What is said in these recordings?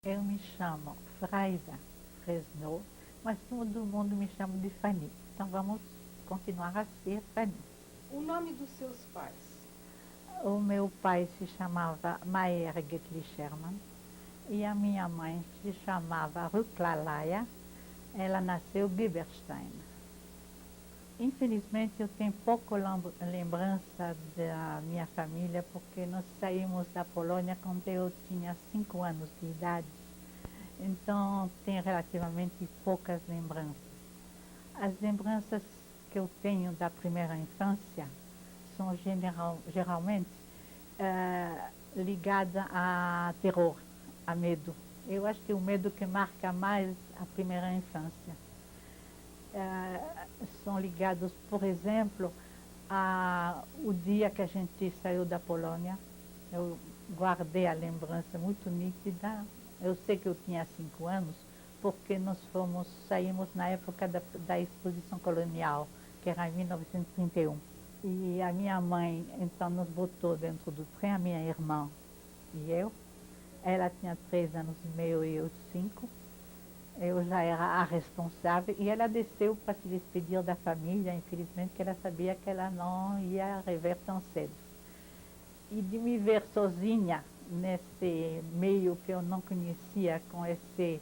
Eu me chamo Fraida Fresno, mas todo mundo me chama de Fanny. Então vamos continuar a ser Fanny. O nome dos seus pais? O meu pai se chamava Mayer Getli Sherman e a minha mãe se chamava Ruklalaya. Ela nasceu Biberstein. Infelizmente eu tenho pouco lembrança da minha família porque nós saímos da Polônia quando eu tinha 5 anos de idade. Então tenho relativamente poucas lembranças. As lembranças que eu tenho da primeira infância são geralmente ligadas a terror, a medo. Eu acho que o medo que marca mais a primeira infância. São ligados, por exemplo, ao dia que a gente saiu da Polônia. Eu guardei a lembrança muito nítida. Eu sei que eu tinha 5 anos, porque nós saímos na época da exposição colonial, que era em 1931. E a minha mãe, então, nos botou dentro do trem, a minha irmã e eu. Ela tinha 3 anos e meio e eu 5. Eu já era a responsável e ela desceu para se despedir da família, infelizmente, que ela sabia que ela não ia rever tão cedo. E de me ver sozinha nesse meio que eu não conhecia, com esse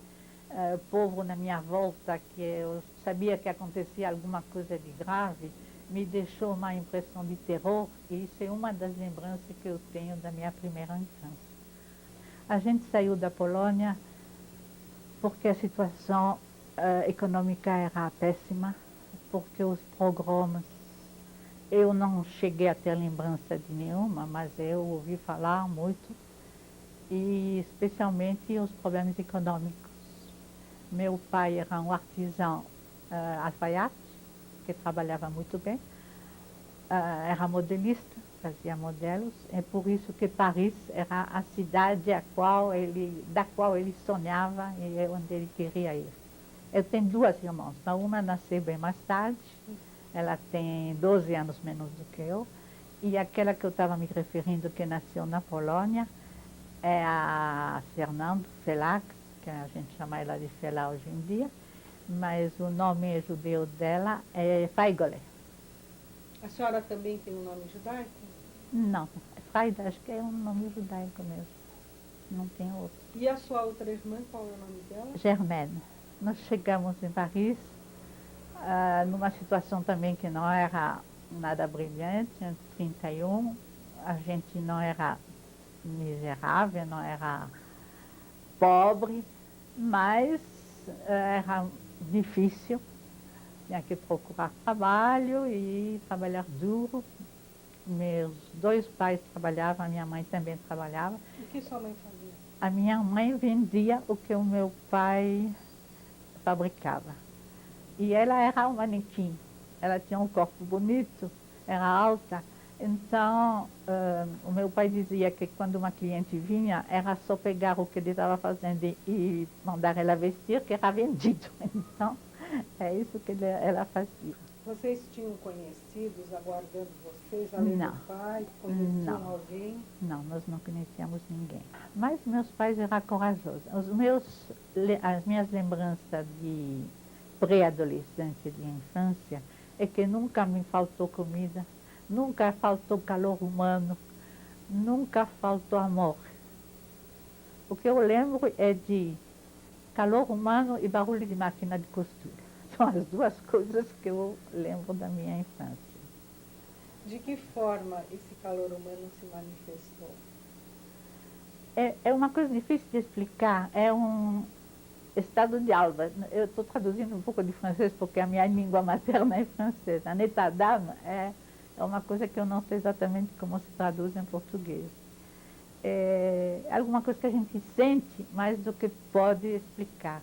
povo na minha volta, que eu sabia que acontecia alguma coisa de grave, me deixou uma impressão de terror, e isso é uma das lembranças que eu tenho da minha primeira infância. A gente saiu da Polônia porque a situação econômica era péssima, porque os pogroms, eu não cheguei a ter lembrança de nenhuma, mas eu ouvi falar muito, e especialmente os problemas econômicos. Meu pai era um artesão alfaiate, que trabalhava muito bem, era modelista, fazia modelos, é por isso que Paris era a cidade da qual ele sonhava e onde ele queria ir. Eu tenho 2 irmãs, uma nasceu bem mais tarde, ela tem 12 anos menos do que eu, e aquela que eu estava me referindo, que nasceu na Polônia, é a Fernando Felax, que a gente chama ela de Fela hoje em dia, mas o nome judeu dela é Faigole. A senhora também tem um nome judaico? Não, Fraida acho que é um nome judaico mesmo, não tem outro. E a sua outra irmã, qual é o nome dela? Germaine. Nós chegamos em Paris, numa situação também que não era nada brilhante, em 31, a gente não era miserável, não era pobre, mas era difícil, tinha que procurar trabalho e trabalhar duro. Meus 2 pais trabalhavam, a minha mãe também trabalhava. O que sua mãe fazia? A minha mãe vendia o que o meu pai fabricava. E ela era um manequim. Ela tinha um corpo bonito, era alta. Então, o meu pai dizia que quando uma cliente vinha, era só pegar o que ele estava fazendo e mandar ela vestir, que era vendido. Então, é isso que ela fazia. Vocês tinham conhecidos aguardando vocês, além Não. do pai? Conheciam Não. alguém? Não, nós não conhecíamos ninguém. Mas meus pais eram corajosos. As minhas lembranças de pré-adolescência, de infância, é que nunca me faltou comida, nunca faltou calor humano, nunca faltou amor. O que eu lembro é de calor humano e barulho de máquina de costura. São as 2 coisas que eu lembro da minha infância. De que forma esse calor humano se manifestou? É uma coisa difícil de explicar, é um estado de alma. Eu estou traduzindo um pouco de francês porque a minha língua materna é francesa. En état d'âme é uma coisa que eu não sei exatamente como se traduz em português. É alguma coisa que a gente sente mais do que pode explicar.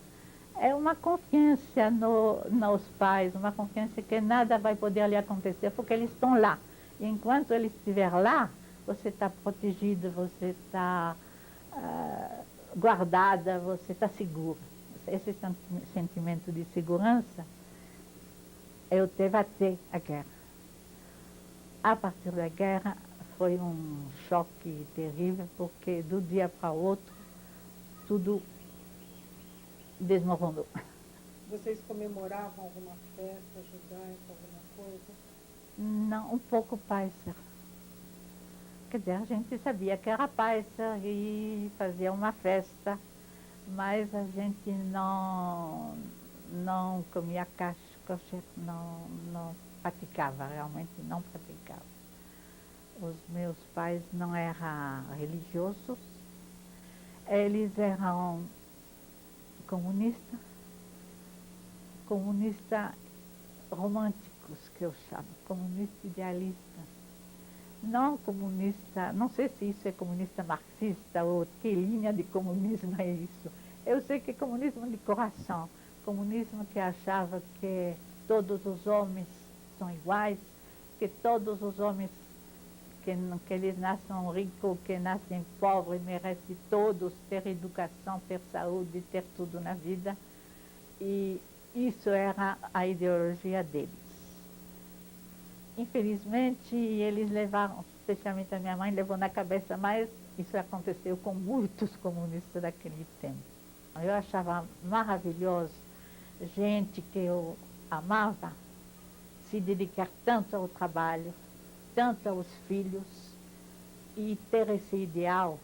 É uma confiança nos pais, uma confiança que nada vai poder lhe acontecer porque eles estão lá. E enquanto eles estiver lá, você está protegido, você está guardada, você está segura. Esse sentimento de segurança eu tive até a guerra. A partir da guerra foi um choque terrível, porque do dia para o outro tudo desmoronou. Vocês comemoravam alguma festa judaica, alguma coisa? Não, um pouco Páscoa. Quer dizer, a gente sabia que era Páscoa e fazia uma festa, mas a gente não comia kosher, não praticava, realmente não praticava. Os meus pais não eram religiosos, eles eram comunistas românticos, que eu chamo, comunistas idealistas. Não comunista, não sei se isso é comunista marxista ou que linha de comunismo é isso. Eu sei que é comunismo de coração, comunismo que achava que todos os homens são iguais, que todos os homens, que eles nasçam ricos, que nascem pobres, merecem todos ter educação, ter saúde, ter tudo na vida. E isso era a ideologia deles. Infelizmente, eles levaram, especialmente a minha mãe, levou na cabeça, mas isso aconteceu com muitos comunistas daquele tempo. Eu achava maravilhoso gente que eu amava se dedicar tanto ao trabalho, tanto aos filhos e ter esse ideal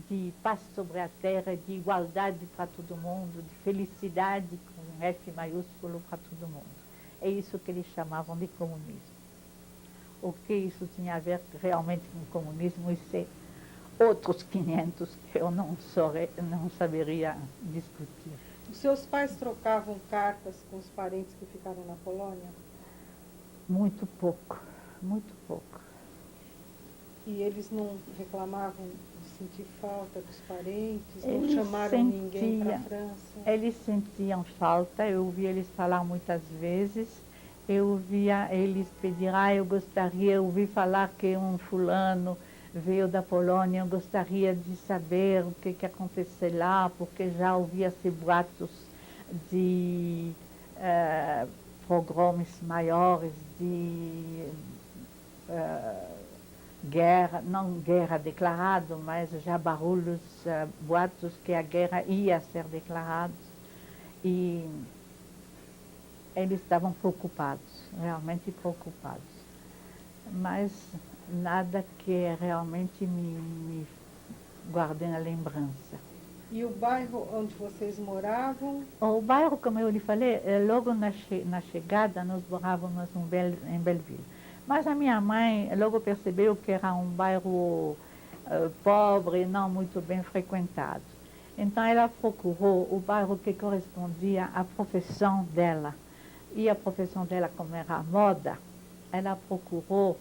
de paz sobre a terra, de igualdade para todo mundo, de felicidade com F maiúsculo para todo mundo. É isso que eles chamavam de comunismo. O que isso tinha a ver realmente com o comunismo, isso é outros 500 que eu não saberia discutir. Os seus pais trocavam cartas com os parentes que ficaram na Polônia? Muito pouco, muito pouco. E eles não reclamavam de sentir falta dos parentes? Não Eles chamaram ninguém para a França? Eles sentiam falta, eu ouvia eles falar muitas vezes, eu ouvia eles pedir, eu gostaria, eu ouvi falar que um fulano veio da Polônia, eu gostaria de saber o que aconteceu lá, porque já ouvia-se boatos de pogroms maiores, de guerra, não guerra declarada, mas já barulhos, boatos que a guerra ia ser declarada. E eles estavam preocupados, realmente preocupados. Mas nada que realmente me guardei na lembrança. E o bairro onde vocês moravam? O bairro, como eu lhe falei, logo na chegada nós morávamos em Belleville. Mas a minha mãe logo percebeu que era um bairro pobre, não muito bem frequentado. Então ela procurou o bairro que correspondia à profissão dela. E a profissão dela, como era moda, ela procurou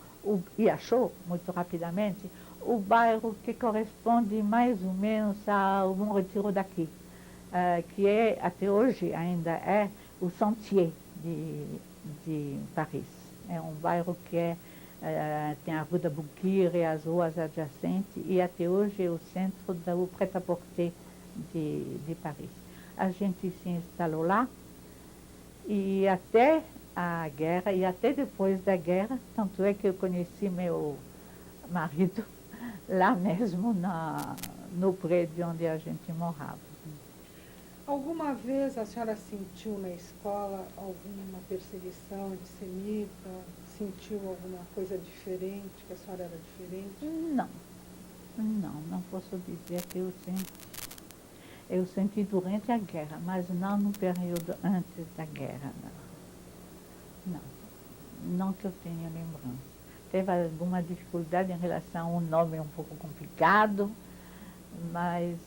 e achou muito rapidamente o bairro que corresponde mais ou menos ao Bom Retiro daqui, que é, até hoje ainda é, o Sentier de Paris. É um bairro que tem a Rua da Bouquire e as ruas adjacentes, e até hoje é o centro do prêt-à-porter de Paris. A gente se instalou lá, e até a guerra, e até depois da guerra, tanto é que eu conheci meu marido lá mesmo no prédio onde a gente morava. Alguma vez a senhora sentiu na escola alguma perseguição antissemita? Sentiu alguma coisa diferente, que a senhora era diferente? Não posso dizer que eu senti. Eu senti durante a guerra, mas não no período antes da guerra, não que eu tenha lembrança. Teve alguma dificuldade em relação a um nome um pouco complicado, mas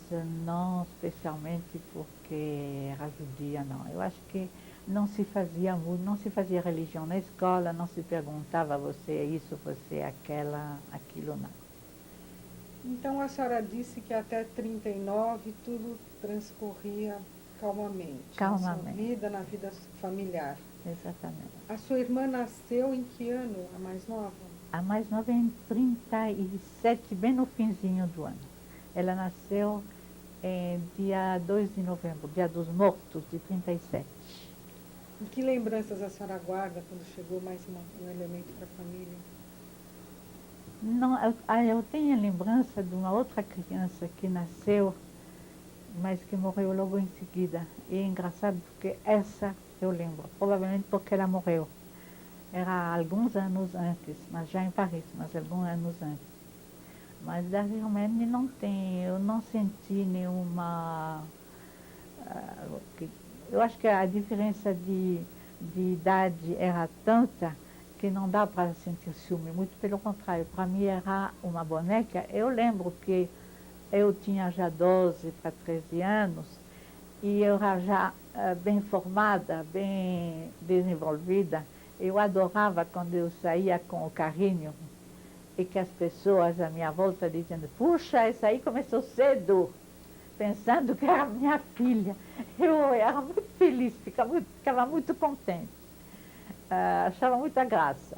não especialmente porque era judia, não. Eu acho que não se fazia religião na escola, não se perguntava você é isso, você é aquilo não. Então a senhora disse que até 39 tudo transcorria calmamente. Calmamente. Na sua vida, na vida familiar. Exatamente. A sua irmã nasceu em que ano, a mais nova? A mais nova é em 37, bem no finzinho do ano. Ela nasceu dia 2 de novembro, dia dos mortos, de 37. E que lembranças a senhora guarda quando chegou mais um elemento para a família? Não, eu tenho a lembrança de uma outra criança que nasceu mas que morreu logo em seguida. E é engraçado porque essa eu lembro, provavelmente porque ela morreu. Era alguns anos antes, mas já em Paris, mas alguns anos antes. Mas da Germaine não tem, eu não senti nenhuma. Eu acho que a diferença de idade era tanta que não dá para sentir ciúme, muito pelo contrário, para mim era uma boneca. Eu lembro que eu tinha já 12 para 13 anos e eu era já bem formada, bem desenvolvida. Eu adorava quando eu saía com o carrinho e que as pessoas à minha volta dizendo, puxa, essa aí começou cedo, pensando que era minha filha. Eu era muito feliz, ficava muito contente, achava muita graça.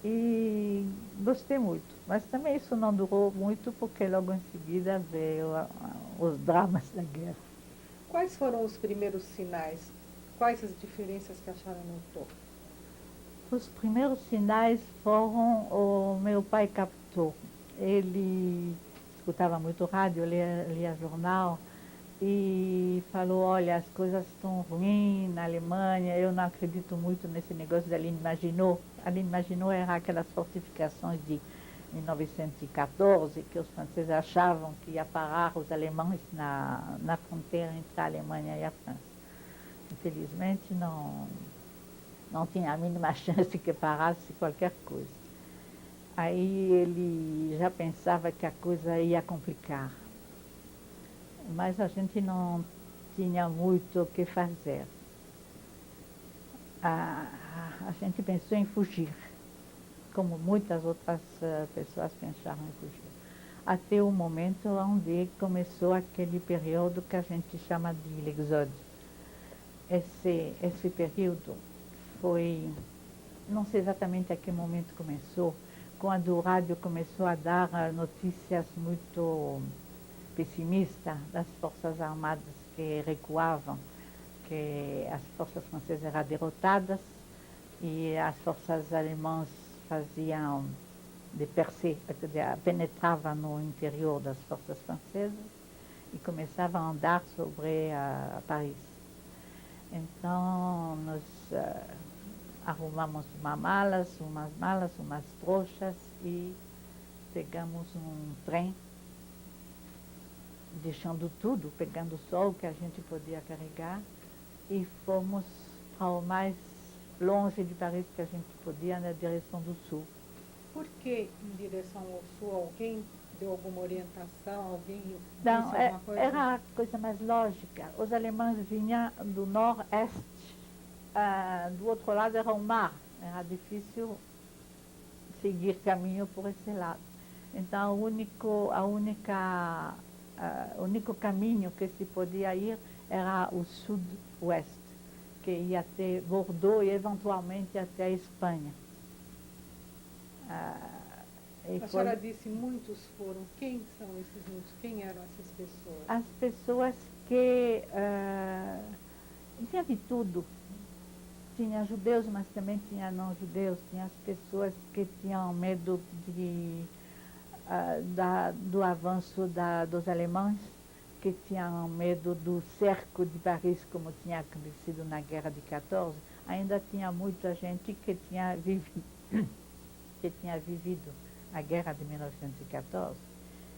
E gostei muito. Mas também isso não durou muito, porque logo em seguida veio os dramas da guerra. Quais foram os primeiros sinais? Quais as diferenças que a senhora notou? Os primeiros sinais foram o meu pai captou. Ele escutava muito rádio, lia jornal e falou, olha, as coisas estão ruins na Alemanha, eu não acredito muito nesse negócio da Aline Maginot. A Aline Maginot era aquelas fortificações de 1914, que os franceses achavam que ia parar os alemães na fronteira entre a Alemanha e a França. Infelizmente não tinha a mínima chance que parasse qualquer coisa. Aí ele já pensava que a coisa ia complicar. Mas a gente não tinha muito o que fazer. A gente pensou em fugir, como muitas outras pessoas pensaram em fugir. Até o momento onde começou aquele período que a gente chama de l'exode. Esse período foi, não sei exatamente a que momento começou, quando o rádio começou a dar notícias muito pessimistas das forças armadas que recuavam, que as forças francesas eram derrotadas e as forças alemãs faziam de percée, penetravam no interior das forças francesas e começavam a andar sobre Paris. Então nós arrumamos umas malas, umas trouxas e pegamos um trem, deixando tudo, pegando só o que a gente podia carregar e fomos ao mais longe de Paris que a gente podia, na direção do sul. Por que em direção ao sul? Alguém deu alguma orientação? Alguém Não, disse alguma coisa? era a coisa mais lógica. Os alemães vinham do nordeste, do outro lado era o mar, era difícil seguir caminho por esse lado. Então, o único caminho que se podia ir era o sud-oeste, que ia até Bordeaux e eventualmente até a Espanha. A senhora disse muitos foram. Quem são esses muitos? Quem eram essas pessoas? As pessoas que tinha de tudo. Tinha judeus, mas também tinha não judeus. Tinha as pessoas que tinham medo do avanço dos alemães, que tinham medo do cerco de Paris, como tinha acontecido na Guerra de 14. Ainda tinha muita gente que tinha vivido a Guerra de 1914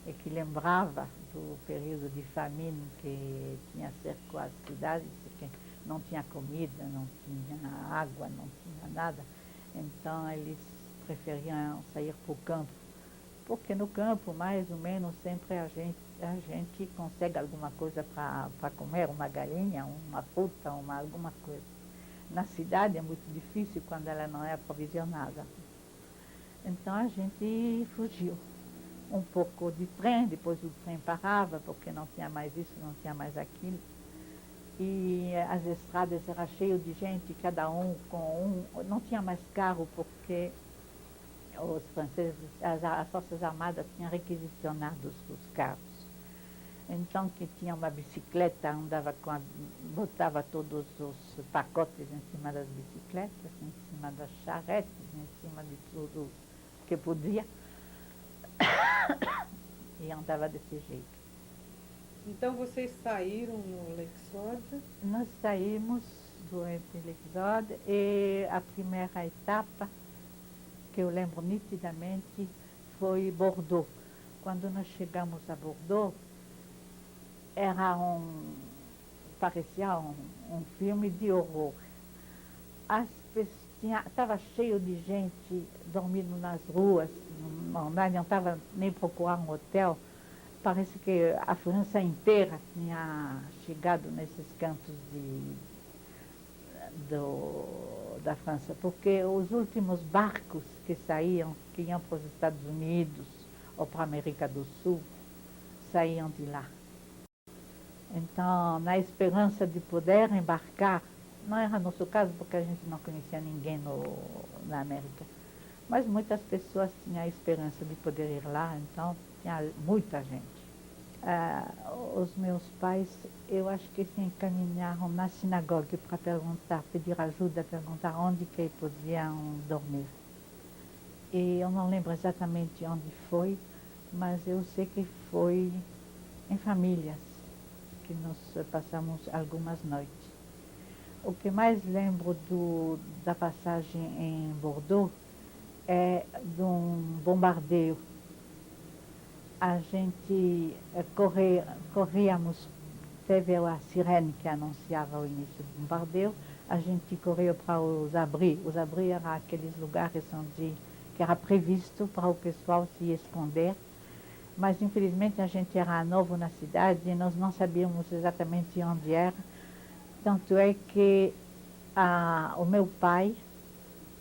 e que lembrava do período de famine que tinha cercado as cidades, que não tinha comida, não tinha água, não tinha nada. Então eles preferiam sair para o campo, porque no campo, mais ou menos, sempre a gente consegue alguma coisa para comer, uma galinha, uma fruta, alguma coisa. Na cidade é muito difícil quando ela não é aprovisionada. Então a gente fugiu. Um pouco de trem, depois o trem parava, porque não tinha mais isso, não tinha mais aquilo. E as estradas eram cheias de gente, cada um com não tinha mais carro, porque os franceses, as forças armadas tinham requisicionado os carros. Então, quem tinha uma bicicleta botava todos os pacotes em cima das bicicletas, em cima das charretes, em cima de tudo que podia, e andava desse jeito. Então vocês saíram no Lexódia? Nós saímos durante o Exódio e a primeira etapa, que eu lembro nitidamente, foi Bordeaux. Quando nós chegamos a Bordeaux, era parecia um filme de horror. Estava cheio de gente dormindo nas ruas, não estava nem procurar um hotel. Parece que a França inteira tinha chegado nesses cantos da França, porque os últimos barcos que saíam, que iam para os Estados Unidos ou para a América do Sul, saíam de lá. Então, na esperança de poder embarcar, não era nosso caso porque a gente não conhecia ninguém na América, mas muitas pessoas tinham a esperança de poder ir lá, então tinha muita gente. Os meus pais, eu acho que se encaminharam na sinagoga para perguntar, pedir ajuda, perguntar onde que podiam dormir. E eu não lembro exatamente onde foi, mas eu sei que foi em famílias que nós passamos algumas noites. O que mais lembro da passagem em Bordeaux é de um bombardeio. A gente corríamos, teve a sirene que anunciava o início do bombardeio, a gente correu para os abris. Os abris eram aqueles lugares que era previsto para o pessoal se esconder, mas infelizmente a gente era novo na cidade e nós não sabíamos exatamente onde era. Tanto é que o meu pai,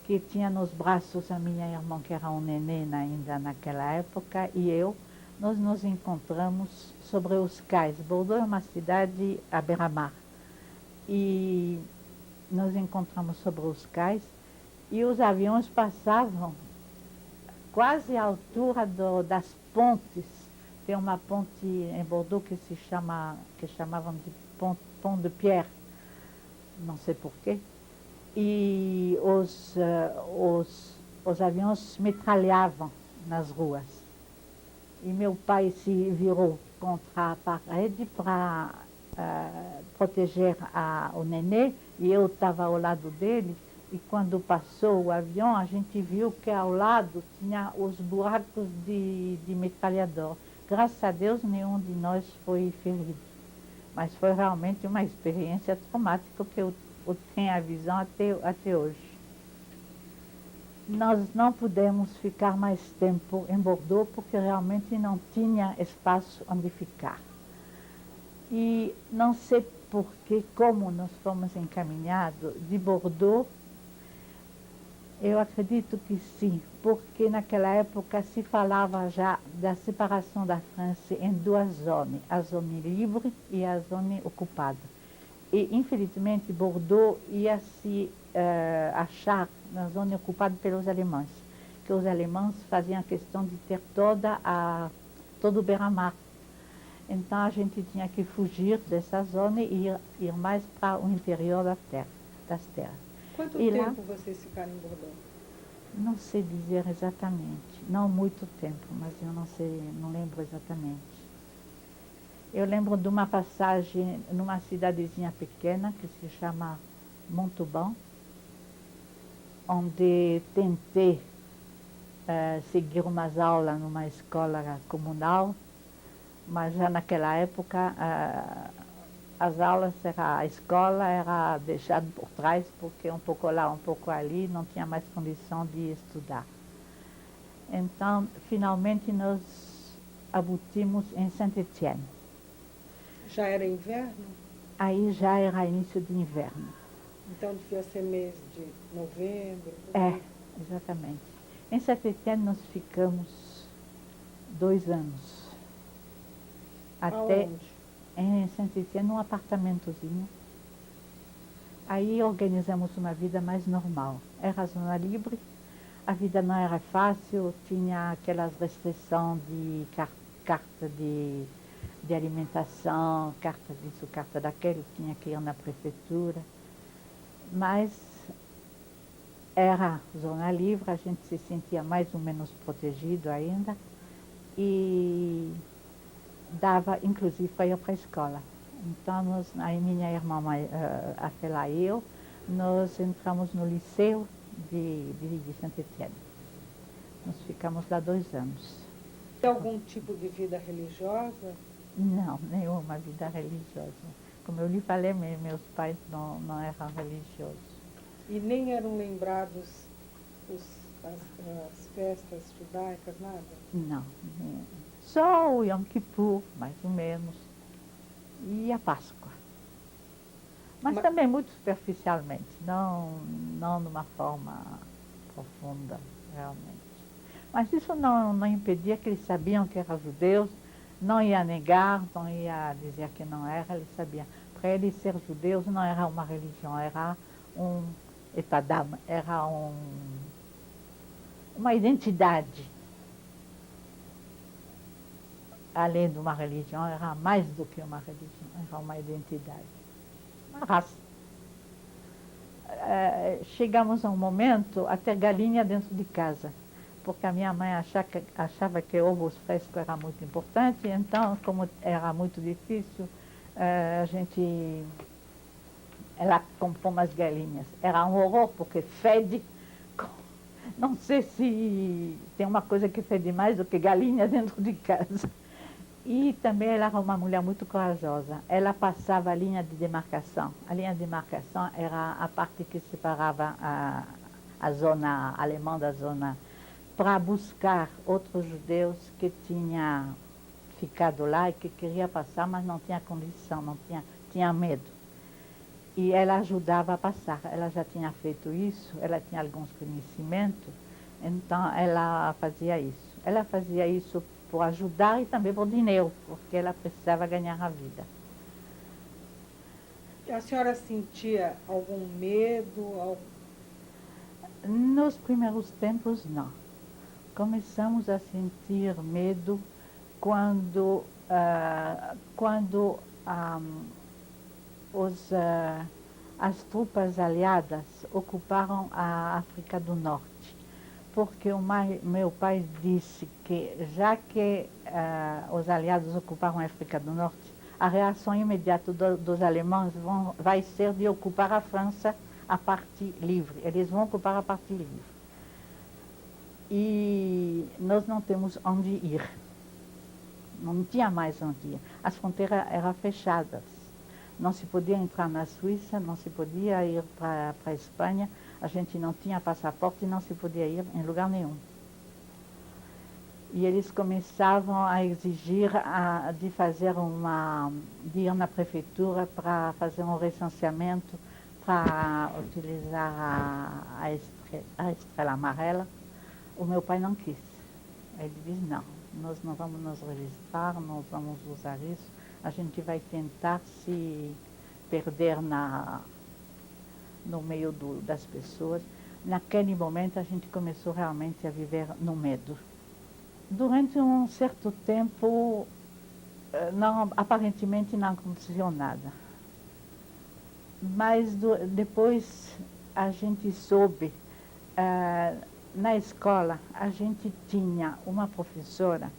que tinha nos braços a minha irmã, que era um neném ainda naquela época, e eu, nós nos encontramos sobre os cais. Bordeaux é uma cidade à beira-mar. E nos encontramos sobre os cais e os aviões passavam quase à altura das pontes. Tem uma ponte em Bordeaux que chamavam de Pont de Pierre, não sei porquê. E os aviões metralhavam nas ruas. E meu pai se virou contra a parede para proteger o nenê, e eu estava ao lado dele. E quando passou o avião, a gente viu que ao lado tinha os buracos de metralhador. Graças a Deus, nenhum de nós foi ferido. Mas foi realmente uma experiência traumática que eu tenho a visão até hoje. Nós não pudemos ficar mais tempo em Bordeaux porque realmente não tinha espaço onde ficar. E não sei porque, como nós fomos encaminhados de Bordeaux, eu acredito que sim, porque naquela época se falava já da separação da França em duas zonas, a zona livre e a zona ocupada. E, infelizmente, Bordeaux ia se achar na zona ocupada pelos alemães, que os alemães faziam questão de ter todo o beira-mar. Então, a gente tinha que fugir dessa zona e ir mais para o interior das terras. Quanto e tempo lá, vocês ficaram em Bordeaux? não sei dizer exatamente, não muito tempo, mas eu não sei, não lembro exatamente. Eu lembro de uma passagem numa cidadezinha pequena que se chama Montauban, onde tentei seguir umas aulas numa escola comunal, mas já naquela época a escola era deixada por trás, porque um pouco lá, um pouco ali, não tinha mais condição de estudar. Então, finalmente, nós abutimos em Saint-Étienne. Já era inverno? Aí já era início de inverno. Então devia ser mês de novembro? Exatamente. Em Saint-Étienne nós ficamos 2 anos. Aonde? Em Saint-Étienne, num apartamentozinho. Aí organizamos uma vida mais normal. Era zona livre, a vida não era fácil, tinha aquelas restrições de carta de alimentação, carta disso, carta daquele, tinha que ir na prefeitura. Mas era zona livre, a gente se sentia mais ou menos protegido ainda. E dava, inclusive, para ir para a escola. Então, aí minha irmã, a Fela e eu, nós entramos no liceu de Saint-Étienne. Nós ficamos lá 2 anos. Tem algum tipo de vida religiosa? Não, nenhuma vida religiosa. Como eu lhe falei, meus pais não eram religiosos. E nem eram lembrados as festas judaicas, nada? Não, só o Yom Kippur, mais ou menos, e a Páscoa. Mas também muito superficialmente, não de uma forma profunda, realmente. Mas isso não impedia que eles sabiam que eram judeus, não ia negar, não ia dizer que não era, eles sabiam. Para eles ser judeus não era uma religião, era um etadam, era uma identidade. Além de uma religião, era mais do que uma religião, era uma identidade, uma raça. Chegamos a um momento a ter galinha dentro de casa, porque a minha mãe achava que ovos frescos era muito importante, então, como era muito difícil, ela comprou umas galinhas. Era um horror, porque fede. Não sei se tem uma coisa que fede mais do que galinha dentro de casa. E também ela era uma mulher muito corajosa. Ela passava a linha de demarcação. A linha de demarcação era a parte que separava a zona alemã da zona, para buscar outros judeus que tinham ficado lá e que queria passar, mas não tinha condição, tinha medo. E ela ajudava a passar. Ela já tinha feito isso, ela tinha alguns conhecimentos, então ela fazia isso. Ela fazia isso por ajudar e também por dinheiro, porque ela precisava ganhar a vida. A senhora sentia algum medo? Nos primeiros tempos, não. Começamos a sentir medo quando as tropas aliadas ocuparam a África do Norte. Porque meu pai disse que, já que os aliados ocuparam a África do Norte, a reação imediata dos alemães vai ser de ocupar a França a parte livre. Eles vão ocupar a parte livre. E nós não temos onde ir. Não tinha mais onde ir. As fronteiras eram fechadas. Não se podia entrar na Suíça, não se podia ir para a Espanha. A gente não tinha passaporte e não se podia ir em lugar nenhum. E eles começavam a exigir de ir na prefeitura para fazer um recenseamento, para utilizar a estrela amarela. O meu pai não quis. Ele disse, não, nós não vamos nos registrar, nós vamos usar isso. A gente vai tentar se perder no meio das pessoas. Naquele momento a gente começou realmente a viver no medo. Durante um certo tempo, aparentemente não aconteceu nada. Mas depois a gente soube, na escola a gente tinha uma professora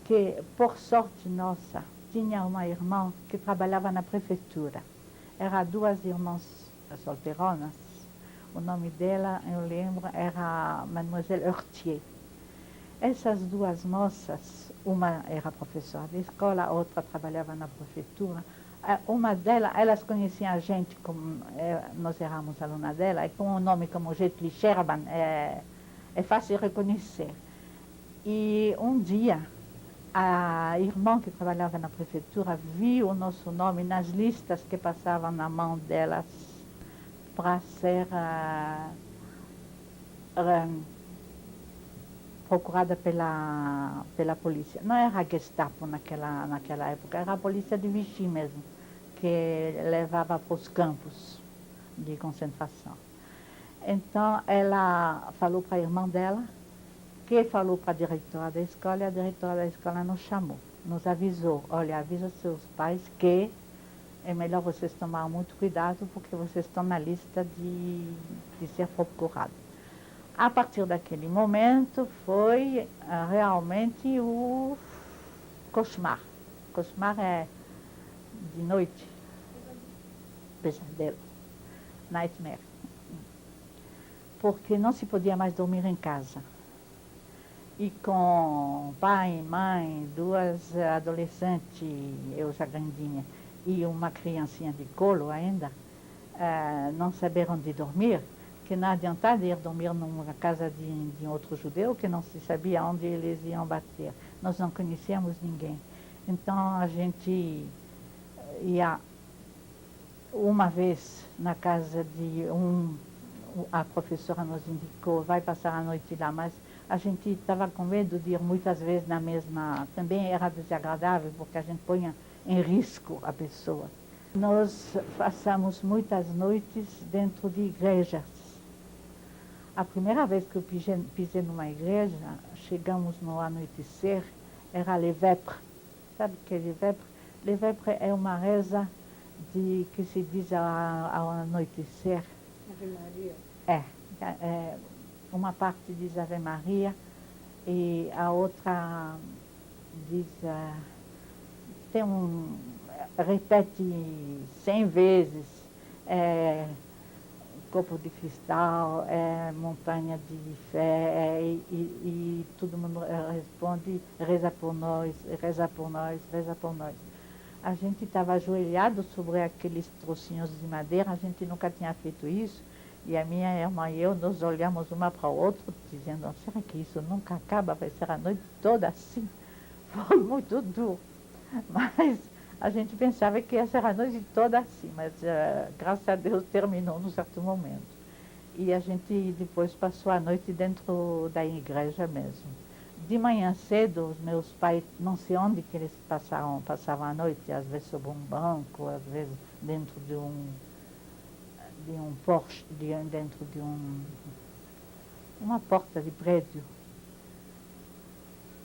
que, por sorte nossa, tinha uma irmã que trabalhava na prefeitura. Eram 2 irmãs solteironas. O nome dela, eu lembro, era Mademoiselle Heurtier. Essas 2 moças, uma era professora de escola, a outra trabalhava na prefeitura. Uma delas, elas conheciam a gente, como nós éramos alunas dela, e com um nome como Jetli Sherban, é fácil de reconhecer. E um dia, a irmã que trabalhava na prefeitura viu o nosso nome nas listas que passavam na mão delas para ser procurada pela polícia. Não era a Gestapo naquela época, era a polícia de Vichy mesmo, que levava para os campos de concentração. Então, ela falou para a irmã dela, que falou para a diretora da escola, e a diretora da escola nos chamou, nos avisou, olha, avisa seus pais que é melhor vocês tomar muito cuidado, porque vocês estão na lista de ser procurados. A partir daquele momento foi realmente Cauchemar. Cauchemar é de noite. Pesadelo. Nightmare. Porque não se podia mais dormir em casa. E com pai e mãe, duas adolescentes, eu já grandinha, e uma criancinha de colo ainda, não saberam onde dormir, que não adiantava ir dormir numa casa de outro judeu, que não se sabia onde eles iam bater. Nós não conhecíamos ninguém. Então a gente ia uma vez na casa de a professora nos indicou, vai passar a noite lá, mas a gente estava com medo de ir muitas vezes na mesma, também era desagradável, porque a gente põe em risco a pessoa. Nós passamos muitas noites dentro de igrejas. A primeira vez que eu pisei numa igreja, chegamos no anoitecer, era Les Vêpres. Sabe o que é Les Vêpres? Les Vêpres é uma reza que se diz ao anoitecer. Ave Maria. É, uma parte diz Ave Maria e a outra diz, repete 100 vezes, copo de cristal, montanha de fé, e todo mundo responde, reza por nós, reza por nós, reza por nós. A gente estava ajoelhado sobre aqueles trocinhos de madeira, a gente nunca tinha feito isso, e a minha irmã e eu nos olhamos uma para a outra, dizendo, será que isso nunca acaba, vai ser a noite toda assim? Foi muito duro, mas a gente pensava que ia ser a noite toda assim, mas graças a Deus terminou num certo momento. E a gente depois passou a noite dentro da igreja mesmo. De manhã cedo, os meus pais, não sei onde que eles passavam a noite, às vezes sobre um banco, às vezes dentro de um Porsche, dentro de uma porta de prédio.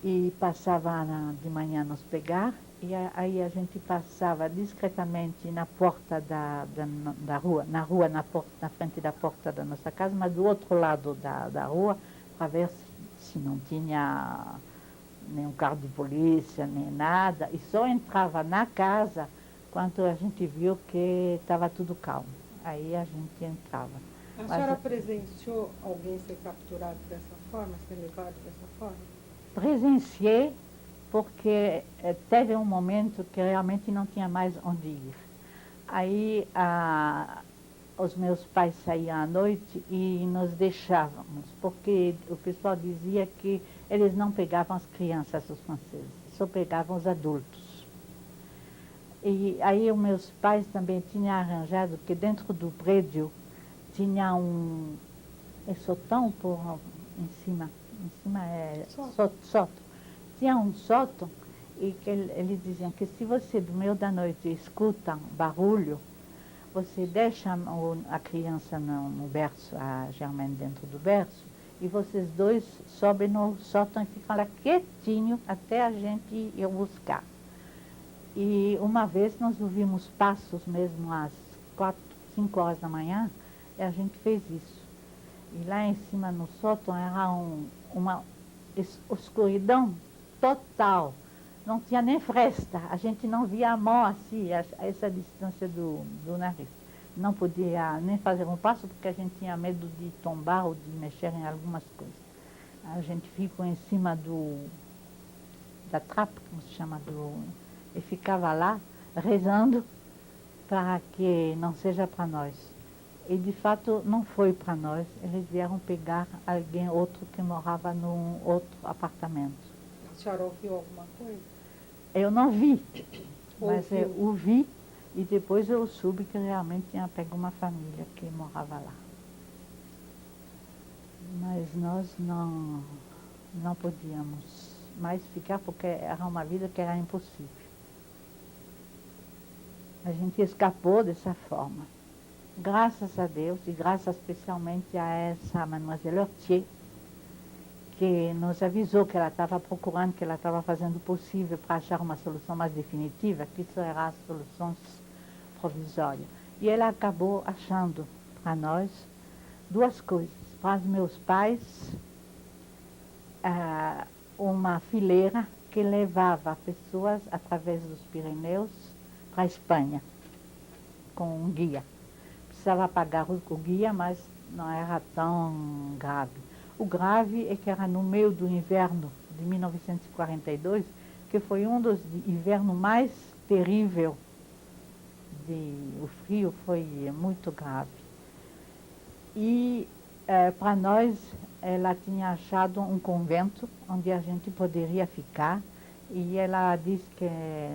E passava de manhã nos pegar, e aí a gente passava discretamente na porta da rua, na frente da porta da nossa casa, mas do outro lado da rua, para ver se não tinha nenhum carro de polícia, nem nada, e só entrava na casa quando a gente viu que estava tudo calmo. Aí a gente entrava. A senhora presenciou alguém ser capturado dessa forma, ser levado dessa forma? Presenciei, porque teve um momento que realmente não tinha mais onde ir. Aí os meus pais saíam à noite e nos deixávamos, porque o pessoal dizia que eles não pegavam as crianças, os franceses, só pegavam os adultos. E aí os meus pais também tinham arranjado que dentro do prédio tinha sótão em cima é sótão. Tinha um sótão e que eles diziam que se você do meio da noite escuta um barulho, você deixa a criança no berço, a Germaine dentro do berço, e vocês dois sobem no sótão e ficam lá quietinho até a gente ir buscar. E uma vez nós ouvimos passos mesmo às 4, 5 horas da manhã, e a gente fez isso. E lá em cima no sótão era uma escuridão total. Não tinha nem fresta, a gente não via a mão assim, a essa distância do nariz. Não podia nem fazer um passo porque a gente tinha medo de tombar ou de mexer em algumas coisas. A gente ficou em cima da trapa, como se chama, e ficava lá rezando para que não seja para nós. E de fato não foi para nós, eles vieram pegar alguém outro que morava num outro apartamento. A senhora ouviu alguma coisa? Eu não vi, mas eu ouvi e depois eu soube que realmente tinha pego uma família que morava lá. Mas nós não podíamos mais ficar porque era uma vida que era impossível. A gente escapou dessa forma. Graças a Deus e graças especialmente a essa Mademoiselle Hortier, que nos avisou que ela estava procurando, que ela estava fazendo o possível para achar uma solução mais definitiva, que isso era as soluções provisórias. E ela acabou achando para nós duas coisas. Para os meus pais, uma fileira que levava pessoas através dos Pirineus para a Espanha, com um guia. Precisava pagar o guia, mas não era tão grave. O grave é que era no meio do inverno de 1942, que foi um dos invernos mais terríveis. O frio foi muito grave. E para nós, ela tinha achado um convento onde a gente poderia ficar, e ela disse que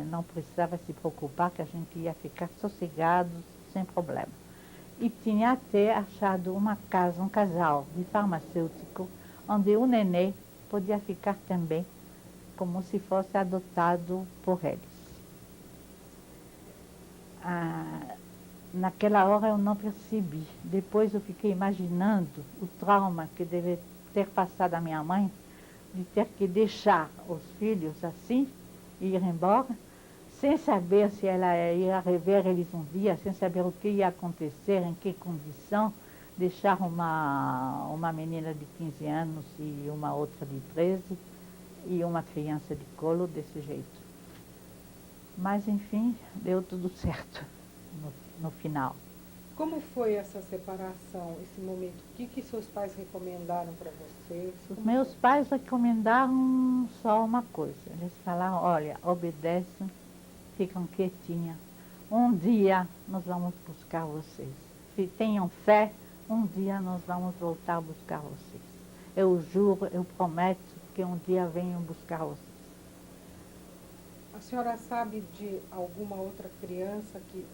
não precisava se preocupar, que a gente ia ficar sossegado, sem problema. E tinha até achado uma casa, um casal de farmacêutico, onde o nenê podia ficar também, como se fosse adotado por eles. Naquela hora eu não percebi. Depois eu fiquei imaginando o trauma que deve ter passado a minha mãe, de ter que deixar os filhos assim e ir embora, sem saber se ela ia rever eles um dia, sem saber o que ia acontecer, em que condição, deixar uma menina de 15 anos e uma outra de 13 e uma criança de colo desse jeito. Mas, enfim, deu tudo certo no final. Como foi essa separação, esse momento? O que seus pais recomendaram para você? Os meus pais recomendaram só uma coisa. Eles falaram, olha, obedecem, ficam quietinhas. Um dia nós vamos buscar vocês. Se tenham fé, um dia nós vamos voltar a buscar vocês. Eu juro, eu prometo que um dia venham buscar vocês. A senhora sabe de alguma outra criança que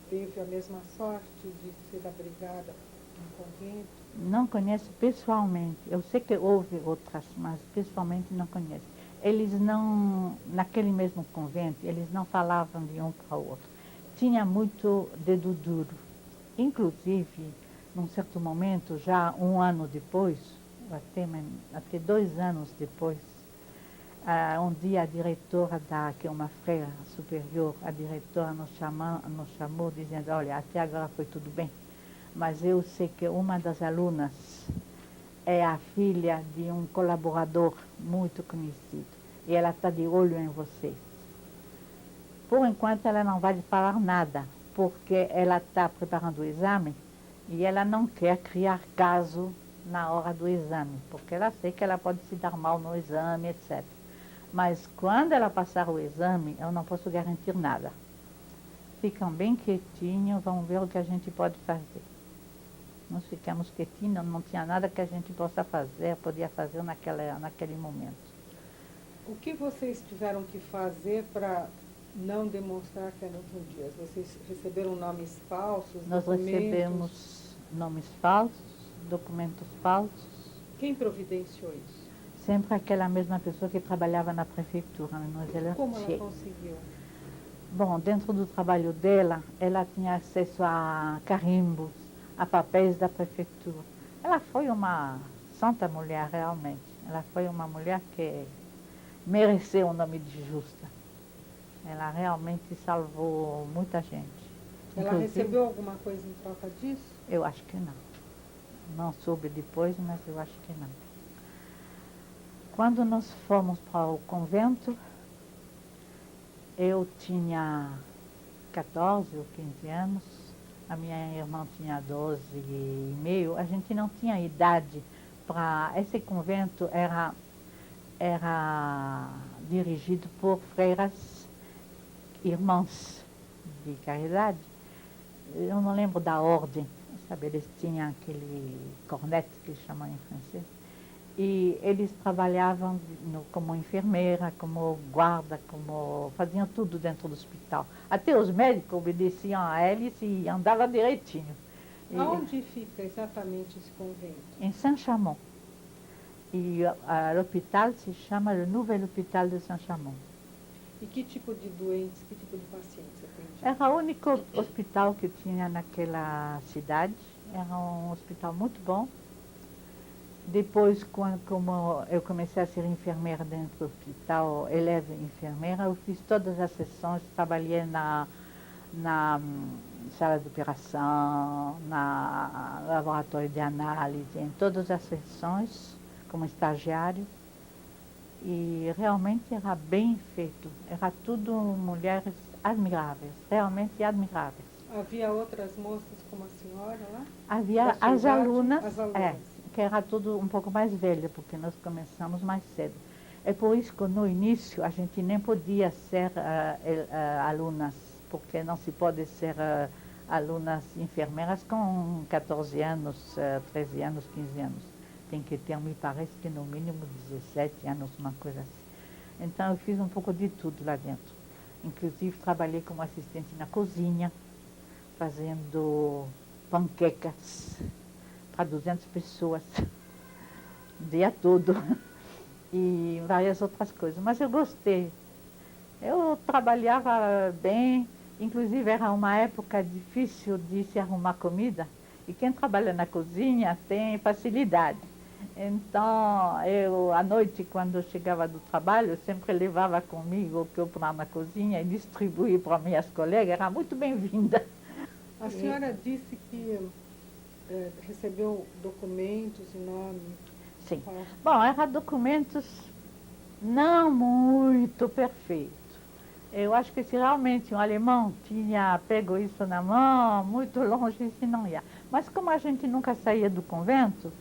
teve a mesma sorte de ser abrigada no convento? Não conheço pessoalmente. Eu sei que houve outras, mas pessoalmente não conheço. Eles não, naquele mesmo convento, eles não falavam de um para o outro. Tinha muito dedo duro. Inclusive, num certo momento, já um ano depois, até 2 anos depois, um dia a diretora que é uma freira superior, a diretora nos chamou dizendo, olha, até agora foi tudo bem, mas eu sei que uma das alunas é a filha de um colaborador muito conhecido e ela está de olho em vocês. Por enquanto ela não vai falar nada, porque ela está preparando o exame e ela não quer criar caso na hora do exame, porque ela sei que ela pode se dar mal no exame, etc. Mas quando ela passar o exame, eu não posso garantir nada. Ficam bem quietinhos, vamos ver o que a gente pode fazer. Nós ficamos quietinhos, não tinha nada que a gente possa fazer, podia fazer naquele momento. O que vocês tiveram que fazer para não demonstrar que eram judias? Vocês receberam nomes falsos, Nós documentos? recebemos nomes falsos, documentos falsos. Quem providenciou isso? Sempre aquela mesma pessoa que trabalhava na prefeitura, Mademoiselle Como ela Artier. conseguiu? Bom, dentro do trabalho dela, ela tinha acesso a carimbos, a papéis da prefeitura. Ela foi uma santa mulher, realmente. Ela foi uma mulher que mereceu o nome de justa. Ela realmente salvou muita gente. Ela Inclusive, recebeu alguma coisa em troca disso? eu acho que não. Não soube depois, mas eu acho que não. Quando nós fomos para o convento, eu tinha 14 ou 15 anos, a minha irmã tinha 12 e meio, a gente não tinha idade para... Esse convento era dirigido por freiras irmãs de caridade. Eu não lembro da ordem, sabe? Eles tinham aquele cornet que chamam em francês. E eles trabalhavam como enfermeira, como guarda, faziam tudo dentro do hospital. Até os médicos obedeciam a eles e andavam direitinho. Aonde fica exatamente esse convento? Em Saint-Chamond. E l'hôpital se chama le Nouvel Hôpital de Saint-Chamond. E que tipo de doentes, que tipo de pacientes atendia? Era o único hospital que tinha naquela cidade. Era um hospital muito bom. Depois, como eu comecei a ser enfermeira dentro do hospital, eleve enfermeira, eu fiz todas as sessões, trabalhei na sala de operação, na laboratório de análise, em todas as sessões, como estagiário. E realmente era bem feito. Era tudo mulheres admiráveis, realmente admiráveis. Havia outras moças como a senhora lá? Havia Da sua as idade? alunas, As alunas. que era tudo um pouco mais velha, porque nós começamos mais cedo. É por isso que no início a gente nem podia ser alunas, porque não se pode ser alunas enfermeiras com 14 anos, 13 anos, 15 anos. Tem que ter, me parece que no mínimo 17 anos, uma coisa assim. Então eu fiz um pouco de tudo lá dentro. Inclusive trabalhei como assistente na cozinha, fazendo panquecas para 200 pessoas, o dia todo, e várias outras coisas. Mas eu gostei. Eu trabalhava bem, inclusive era uma época difícil de se arrumar comida, e quem trabalha na cozinha tem facilidade. Então, eu, à noite, quando eu chegava do trabalho, eu sempre levava comigo o que eu punha na cozinha e distribuía para minhas colegas, era muito bem-vinda. A senhora disse que recebeu documentos em nome. Sim. Qual? Bom, eram documentos não muito perfeitos. Eu acho que se realmente um alemão tinha pego isso na mão, muito longe isso não ia. Mas como a gente nunca saía do convento,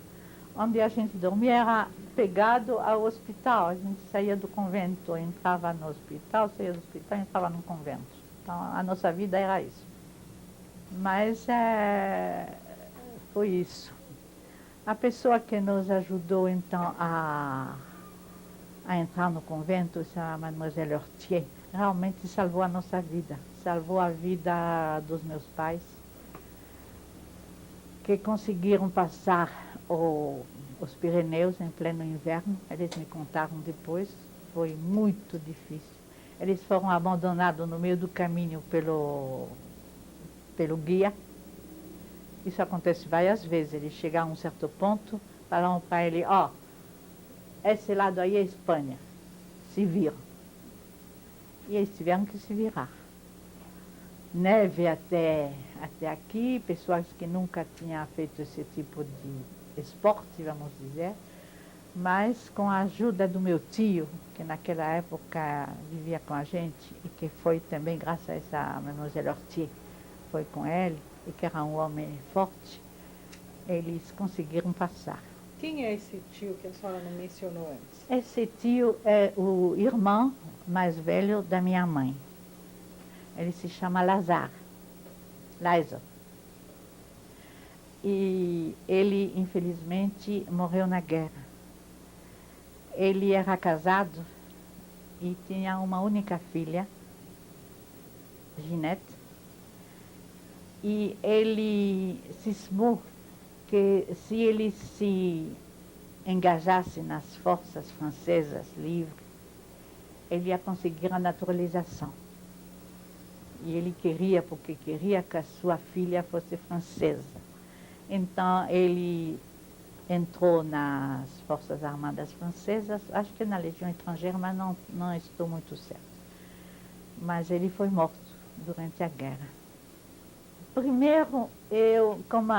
onde a gente dormia era pegado ao hospital. A gente saía do convento, entrava no hospital, saía do hospital e entrava no convento. Então a nossa vida era isso. Mas foi isso. A pessoa que nos ajudou então a entrar no convento, essa Mademoiselle Hortier, realmente salvou a nossa vida, salvou a vida dos meus pais, que conseguiram passar os Pirineus em pleno inverno. Eles me contaram depois, foi muito difícil. Eles foram abandonados no meio do caminho pelo guia. Isso acontece várias vezes. Eles chegaram a um certo ponto, falaram para ele, ó, esse lado aí é Espanha, se viram. E eles tiveram que se virar. Neve até aqui, pessoas que nunca tinham feito esse tipo de esporte, vamos dizer, mas com a ajuda do meu tio, que naquela época vivia com a gente, e que foi também graças a essa Mademoiselle Hortier, foi com ele, e que era um homem forte, eles conseguiram passar. Quem é esse tio que a senhora não mencionou antes? Esse tio é o irmão mais velho da minha mãe. Ele se chama Lazar. E ele, infelizmente, morreu na guerra. Ele era casado e tinha uma única filha, Ginette, e ele cismou que se ele se engajasse nas forças francesas livres, ele ia conseguir a naturalização. E ele queria, porque queria que a sua filha fosse francesa. Então ele entrou nas Forças Armadas Francesas, acho que na Legião Estrangeira, mas não estou muito certa. Mas ele foi morto durante a guerra. Primeiro, eu, como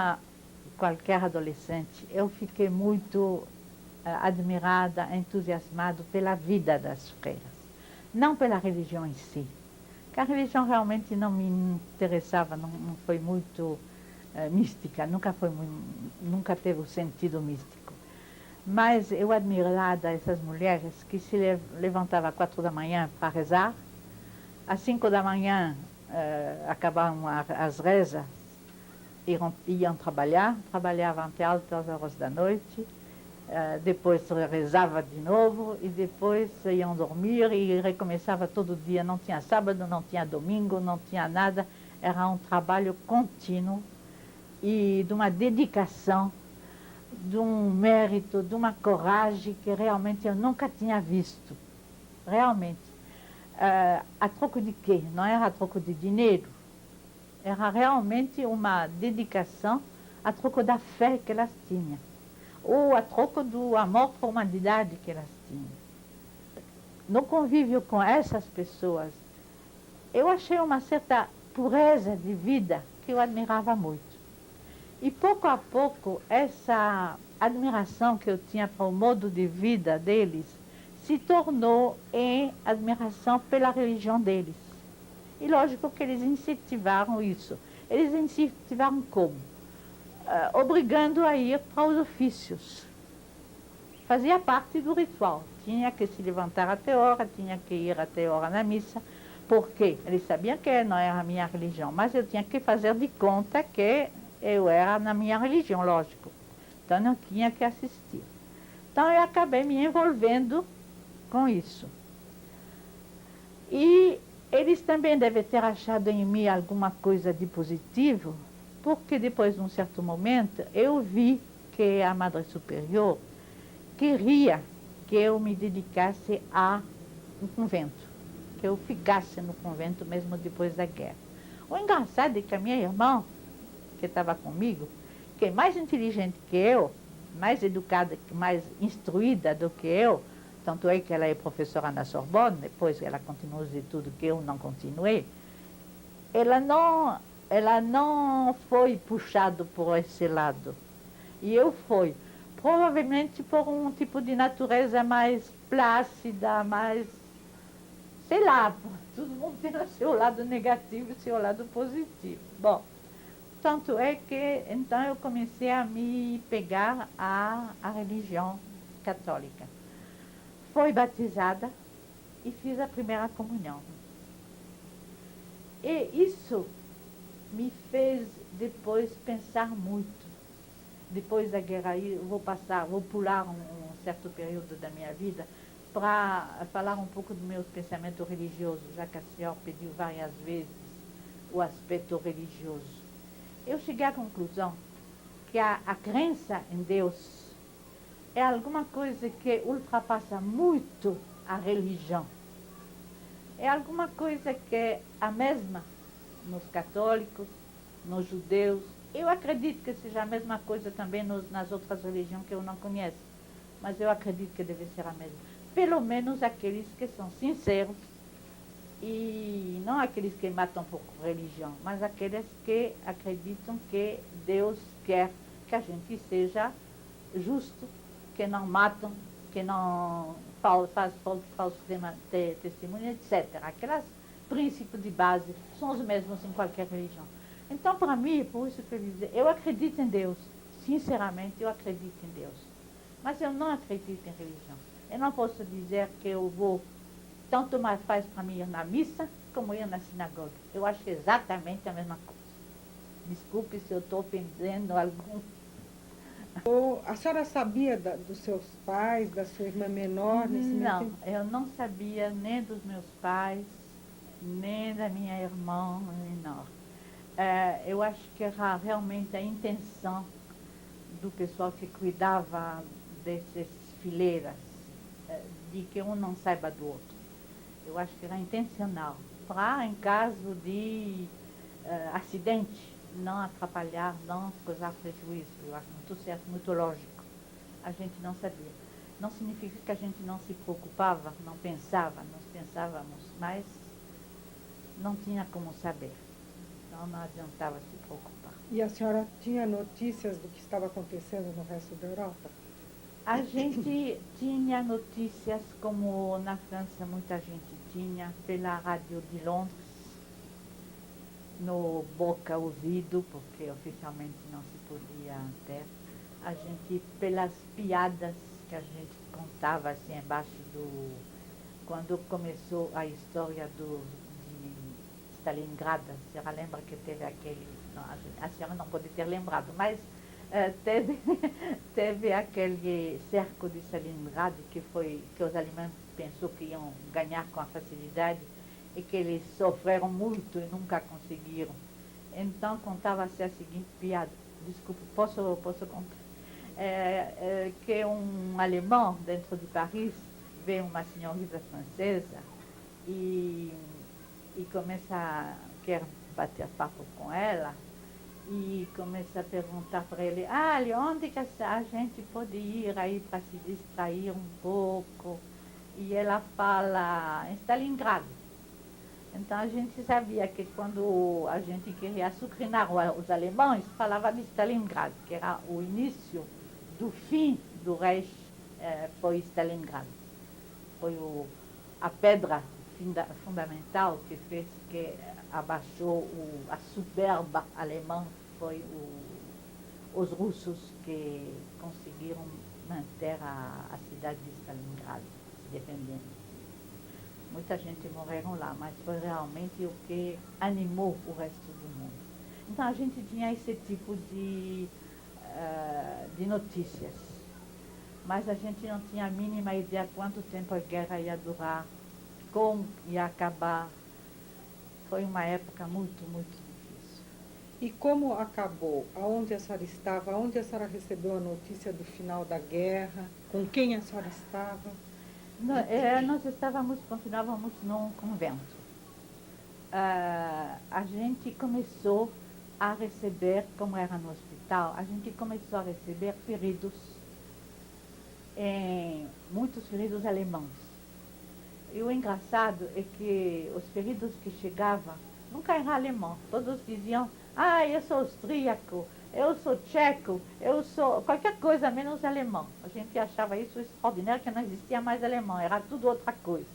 qualquer adolescente, eu fiquei muito admirada, entusiasmada pela vida das freiras. Não pela religião em si, porque a religião realmente não me interessava, não foi muito mística, nunca teve o sentido místico. Mas eu admirava essas mulheres que se levantavam às 4 da manhã para rezar, às 5 da manhã acabavam as rezas, iam trabalhavam até altas horas da noite, depois rezava de novo e depois iam dormir e recomeçava todo dia. Não tinha sábado, não tinha domingo, não tinha nada. Era um trabalho contínuo e de uma dedicação, de um mérito, de uma coragem que realmente eu nunca tinha visto. Realmente. A troco de quê? Não era a troco de dinheiro. Era realmente uma dedicação a troco da fé que elas tinham, ou a troco do amor por uma humanidade que elas tinham. No convívio com essas pessoas, eu achei uma certa pureza de vida que eu admirava muito. E pouco a pouco, essa admiração que eu tinha para o modo de vida deles se tornou em admiração pela religião deles. E lógico que eles incentivaram isso. Eles incentivaram como? Obrigando a ir para os ofícios. Fazia parte do ritual. Tinha que se levantar até hora, tinha que ir até hora na missa. Por quê? Eles sabiam que não era a minha religião, mas eu tinha que fazer de conta que eu era na minha religião, lógico. Então não tinha que assistir. Então eu acabei me envolvendo com isso. E eles também devem ter achado em mim alguma coisa de positivo, porque depois de um certo momento eu vi que a Madre Superior queria que eu me dedicasse a um convento, que eu ficasse no convento mesmo depois da guerra. O engraçado é que a minha irmã, que estava comigo, que é mais inteligente que eu, mais educada, mais instruída do que eu, tanto é que ela é professora na Sorbonne, depois ela continuou os estudos que eu não continuei, ela não foi puxada por esse lado. E eu fui. Provavelmente por um tipo de natureza mais plácida, mais, sei lá, todo mundo tem o seu lado negativo e o seu lado positivo. Bom, tanto é que então eu comecei a me pegar à religião católica. Fui batizada e fiz a primeira comunhão. E isso me fez depois pensar muito. Depois da guerra, eu vou pular um certo período da minha vida para falar um pouco dos meus pensamentos religiosos, já que a senhora pediu várias vezes o aspecto religioso. Eu cheguei à conclusão que a crença em Deus é alguma coisa que ultrapassa muito a religião. É alguma coisa que é a mesma nos católicos, nos judeus. Eu acredito que seja a mesma coisa também nas outras religiões que eu não conheço. Mas eu acredito que deve ser a mesma. Pelo menos aqueles que são sinceros. E não aqueles que matam por religião, mas aqueles que acreditam que Deus quer que a gente seja justo, que não matam, que não faz falso testemunho, etc. Aqueles princípios de base são os mesmos em qualquer religião. Então, para mim, por isso que eu acredito em Deus. Sinceramente, eu acredito em Deus. Mas eu não acredito em religião. Eu não posso dizer que eu vou, tanto mais faz para mim ir na missa, como ir na sinagoga. Eu acho exatamente a mesma coisa. Desculpe se eu estou ofendendo algum. A senhora sabia dos seus pais, da sua irmã menor nesse Não, momento? eu não sabia nem dos meus pais, nem da minha irmã menor. Eu acho que era realmente a intenção do pessoal que cuidava dessas fileiras, de que um não saiba do outro. Eu acho que era intencional, para, em caso de acidente, não atrapalhar, não causar prejuízo. Eu acho muito certo, muito lógico. A gente não sabia. Não significa que a gente não se preocupava, não pensava, nós pensávamos, mas não tinha como saber. Então não adiantava se preocupar. E a senhora tinha notícias do que estava acontecendo no resto da Europa? A gente tinha notícias, como na França muita gente tinha, pela rádio de Londres, no boca ouvido, porque oficialmente não se podia ter. A gente, pelas piadas que a gente contava assim embaixo do... Quando começou a história de Stalingrado, a senhora lembra que teve aquele... Não, a senhora não pode ter lembrado, mas teve aquele cerco de Stalingrado que os alemães pensou que iam ganhar com a facilidade e que eles sofreram muito e nunca conseguiram. Então contava-se a seguinte piada, desculpe, posso contar? Que um alemão dentro de Paris vê uma senhorita francesa e quer bater papo com ela e começa a perguntar para ele, onde que a gente pode ir aí para se distrair um pouco? E ela fala, em Stalingrado. Então a gente sabia que quando a gente queria açucrinar os alemães, falava de Stalingrado, que era o início do fim do Reich, foi Stalingrado. foi a pedra fundamental que fez que abaixou a soberba alemã, foi os russos que conseguiram manter a cidade de Stalingrado se defendendo. Muita gente morreram lá, mas foi realmente o que animou o resto do mundo. Então a gente tinha esse tipo de notícias, mas a gente não tinha a mínima ideia quanto tempo a guerra ia durar, como ia acabar. Foi uma época muito, muito difícil. E como acabou? Aonde a senhora estava? Aonde a senhora recebeu a notícia do final da guerra? Com quem a senhora estava? Nós continuávamos num convento. A gente começou a receber, como era no hospital, a gente começou a receber feridos, muitos feridos alemães. E o engraçado é que os feridos que chegavam nunca eram alemãos. Todos diziam, eu sou austríaco, eu sou tcheco, eu sou qualquer coisa menos alemão. A gente achava isso extraordinário, que não existia mais alemão, era tudo outra coisa.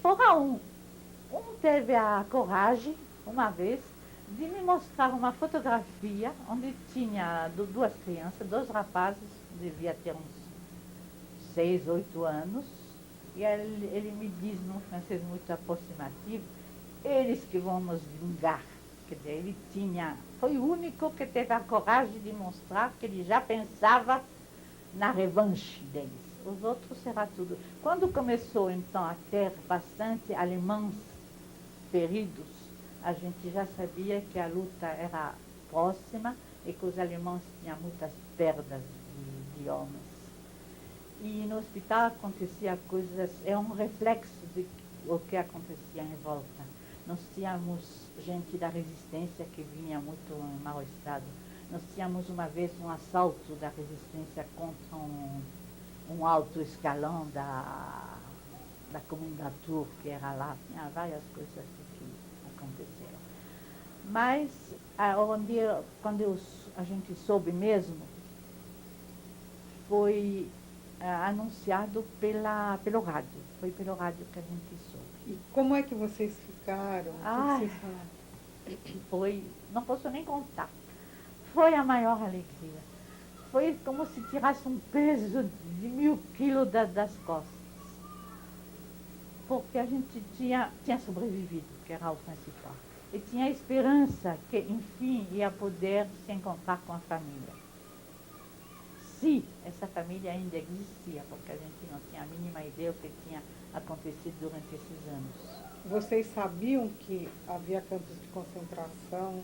Fora um teve a coragem, uma vez, de me mostrar uma fotografia onde tinha duas crianças, dois rapazes, devia ter uns 6, 8 anos, e ele me diz num francês muito aproximativo, eles que vão nos vingar. Quer dizer, ele foi o único que teve a coragem de mostrar que ele já pensava na revanche deles. Os outros será tudo. Quando começou então a ter bastante alemães feridos, a gente já sabia que a luta era próxima e que os alemães tinham muitas perdas de homens. E no hospital acontecia coisas, é um reflexo de o que acontecia em volta. Nós tínhamos gente da resistência que vinha muito em mau estado. Nós tínhamos uma vez um assalto da resistência contra um alto escalão da Comendador, que era lá. Tinha várias coisas que aconteceram. Mas quando a gente soube mesmo, foi anunciado pelo rádio. Foi pelo rádio que a gente soube. E como é que vocês ficaram? O que vocês falaram? Não posso nem contar. Foi a maior alegria. Foi como se tirasse um peso de 1000 quilos das costas. Porque a gente tinha sobrevivido, que era o principal. E tinha a esperança que, enfim, ia poder se encontrar com a família. Se essa família ainda existia, porque a gente não tinha a mínima ideia do que tinha acontecido durante esses anos. Vocês sabiam que havia campos de concentração?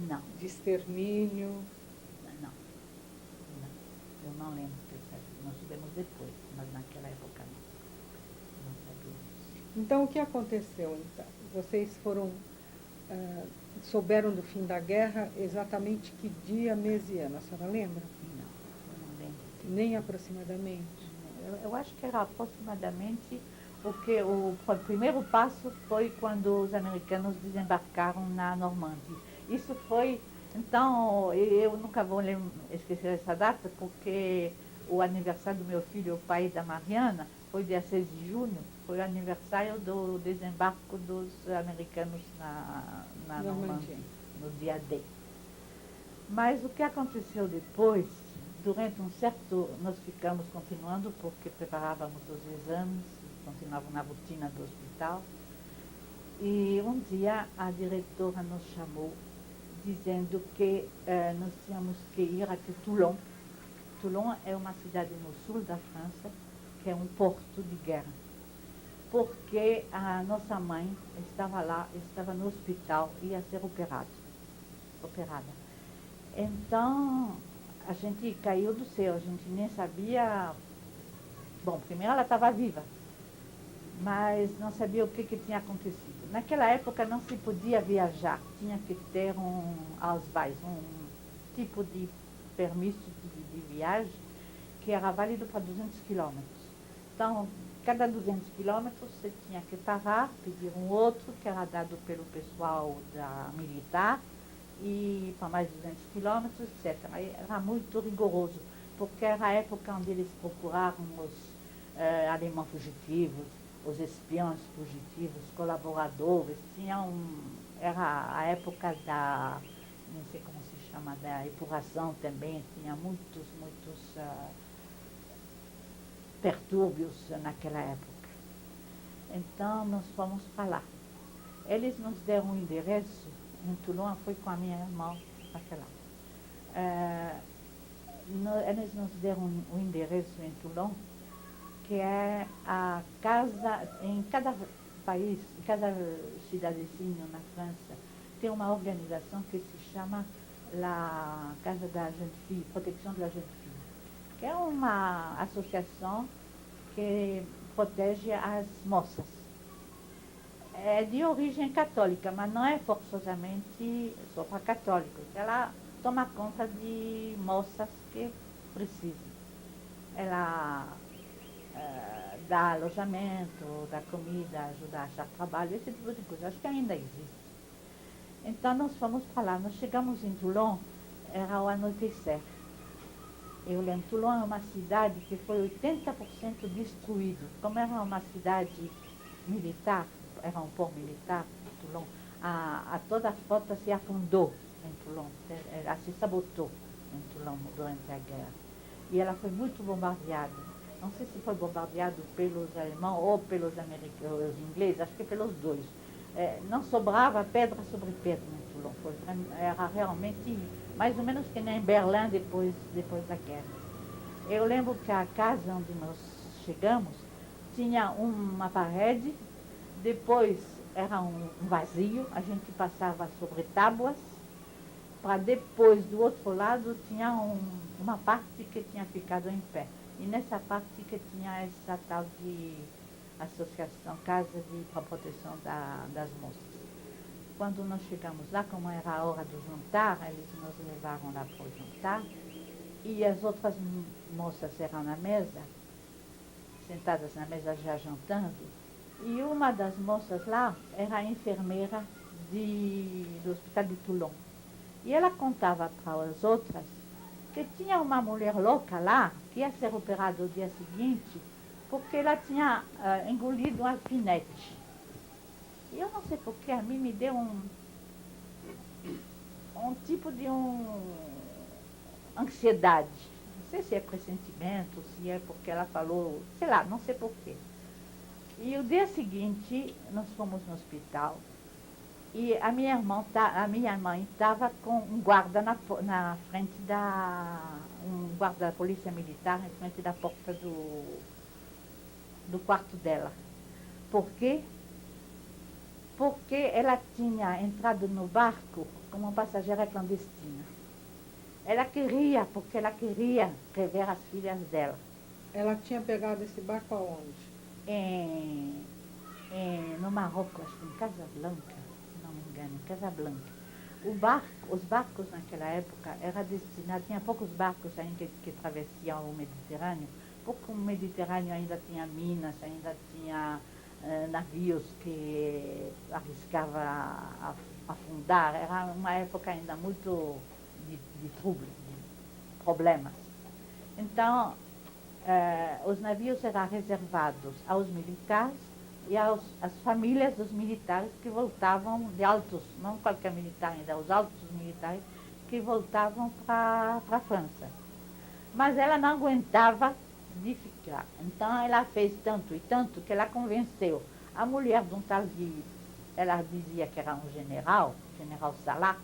Não. De extermínio? Não. Eu não lembro de ter sabido. Nós soubemos depois, mas naquela época não sabíamos. Então, o que aconteceu, então? Vocês souberam do fim da guerra exatamente que dia, mês e ano? A senhora lembra? Não, eu não lembro. Nem aproximadamente? Eu acho que era aproximadamente o primeiro passo foi quando os americanos desembarcaram na Normândia. Isso foi, então, eu nunca vou esquecer essa data, porque o aniversário do meu filho, o pai da Mariana, foi dia 6 de junho, foi o aniversário do desembarco dos americanos na Normândia, no dia D. Mas o que aconteceu depois, durante nós ficamos continuando, porque preparávamos os exames, continuávamos na rotina do hospital, e um dia a diretora nos chamou, dizendo que nós tínhamos que ir até Toulon. Toulon é uma cidade no sul da França, que é um porto de guerra. Porque a nossa mãe estava lá, estava no hospital, ia ser operada. Então, a gente caiu do céu, a gente nem sabia. Bom, primeiro ela estava viva, mas não sabia o que tinha acontecido. Naquela época não se podia viajar, tinha que ter um Ausweis, um tipo de permisso de viagem que era válido para 200 quilômetros. Então, cada 200 quilômetros você tinha que parar, pedir um outro, que era dado pelo pessoal da militar, e para mais 200 quilômetros, etc. Era muito rigoroso, porque era a época onde eles procuraram alemães fugitivos, os espiões fugitivos, colaboradores, era a época da, não sei como se chama, da epuração também, tinha muitos pertúrbios naquela época. Então nós fomos para lá. Eles nos deram um endereço em Toulon, fui com a minha irmã para lá. Eles nos deram um endereço em Toulon, que é a casa, em cada país, em cada cidadezinho na França, tem uma organização que se chama la Casa da Jeune Fille, Proteção da Jeune Fille, que é uma associação que protege as moças. É de origem católica, mas não é forçosamente só para católicos. Ela toma conta de moças que precisam. Ela dá alojamento, dá comida, ajuda a achar trabalho, esse tipo de coisa. Acho que ainda existe. Então nós fomos para lá. Nós chegamos em Toulon, era ao anoitecer. Eu lembro, Toulon é uma cidade que foi 80% destruída. Como era uma cidade militar, era um port militar, Toulon, a toda a frota se afundou em Toulon, ela se sabotou em Toulon durante a guerra. E ela foi muito bombardeada. Não sei se foi bombardeado pelos alemães ou pelos americanos, os ingleses, acho que pelos dois. Não sobrava pedra sobre pedra em Toulon. Era realmente mais ou menos que nem Berlim depois da guerra. Eu lembro que a casa onde nós chegamos tinha uma parede, depois era um vazio, a gente passava sobre tábuas, para depois do outro lado tinha uma parte que tinha ficado em pé. E nessa parte que tinha essa tal de associação, Casa para a Proteção das Moças. Quando nós chegamos lá, como era a hora do jantar, eles nos levaram lá para o jantar, e as outras moças eram na mesa, sentadas na mesa já jantando, e uma das moças lá era a enfermeira do Hospital de Toulon. E ela contava para as outras que tinha uma mulher louca lá, que ia ser operada no dia seguinte, porque ela tinha engolido um alfinete. E eu não sei porquê, a mim me deu um tipo de ansiedade. Não sei se é pressentimento, se é porque ela falou, sei lá, não sei porquê. E o dia seguinte, nós fomos no hospital e a minha mãe estava com um guarda na frente um guarda da polícia militar em frente da porta do quarto dela. Por quê? Porque ela tinha entrado no barco como uma passageira clandestina. Porque ela queria rever as filhas dela. Ela tinha pegado esse barco aonde? No Marrocos, acho que em Casablanca, se não me engano, em Casablanca. Os barcos naquela época eram destinados, tinha poucos barcos ainda que travessiam o Mediterrâneo, porque o Mediterrâneo ainda tinha minas, ainda tinha navios que arriscavam afundar. Era uma época ainda muito de problemas. Então, os navios eram reservados aos militares e às famílias dos militares que voltavam de altos, não qualquer militar ainda, os altos militares que voltavam para a França. Mas ela não aguentava de ficar. Então ela fez tanto e tanto que ela convenceu a mulher de um tal ela dizia que era um general Salah,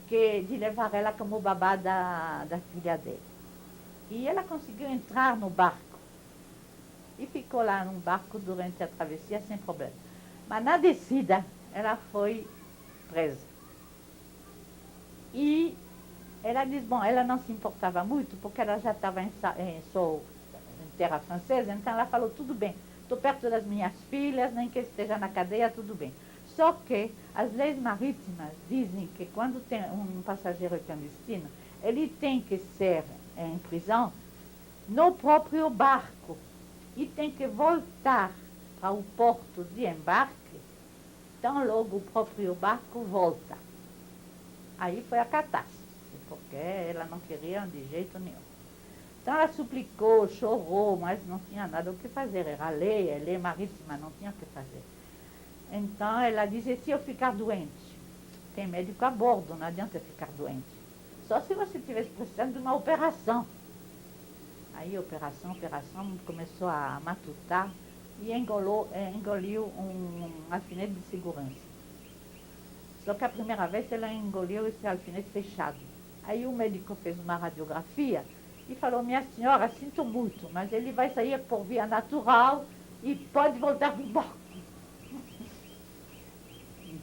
de levar ela como babá da filha dele. E ela conseguiu entrar no barco. E ficou lá no barco durante a travessia sem problema. Mas na descida, ela foi presa. E ela diz, bom, ela não se importava muito, porque ela já estava em terra francesa, então ela falou, tudo bem, estou perto das minhas filhas, nem que esteja na cadeia, tudo bem. Só que as leis marítimas dizem que quando tem um passageiro clandestino, ele tem que ser em prisão no próprio barco e tem que voltar para o porto de embarque, então logo o próprio barco volta. Aí foi a catástrofe, porque ela não queria de jeito nenhum. Então ela suplicou, chorou, mas não tinha nada o que fazer. Era lei marítima, não tinha o que fazer. Então ela disse, e se eu ficar doente? Tem médico a bordo, não adianta ficar doente. Só se você estivesse precisando de uma operação. Aí operação, começou a matutar e engoliu um alfinete de segurança. Só que a primeira vez ela engoliu esse alfinete fechado. Aí o médico fez uma radiografia e falou, minha senhora, sinto muito, mas ele vai sair por via natural e pode voltar para o barco.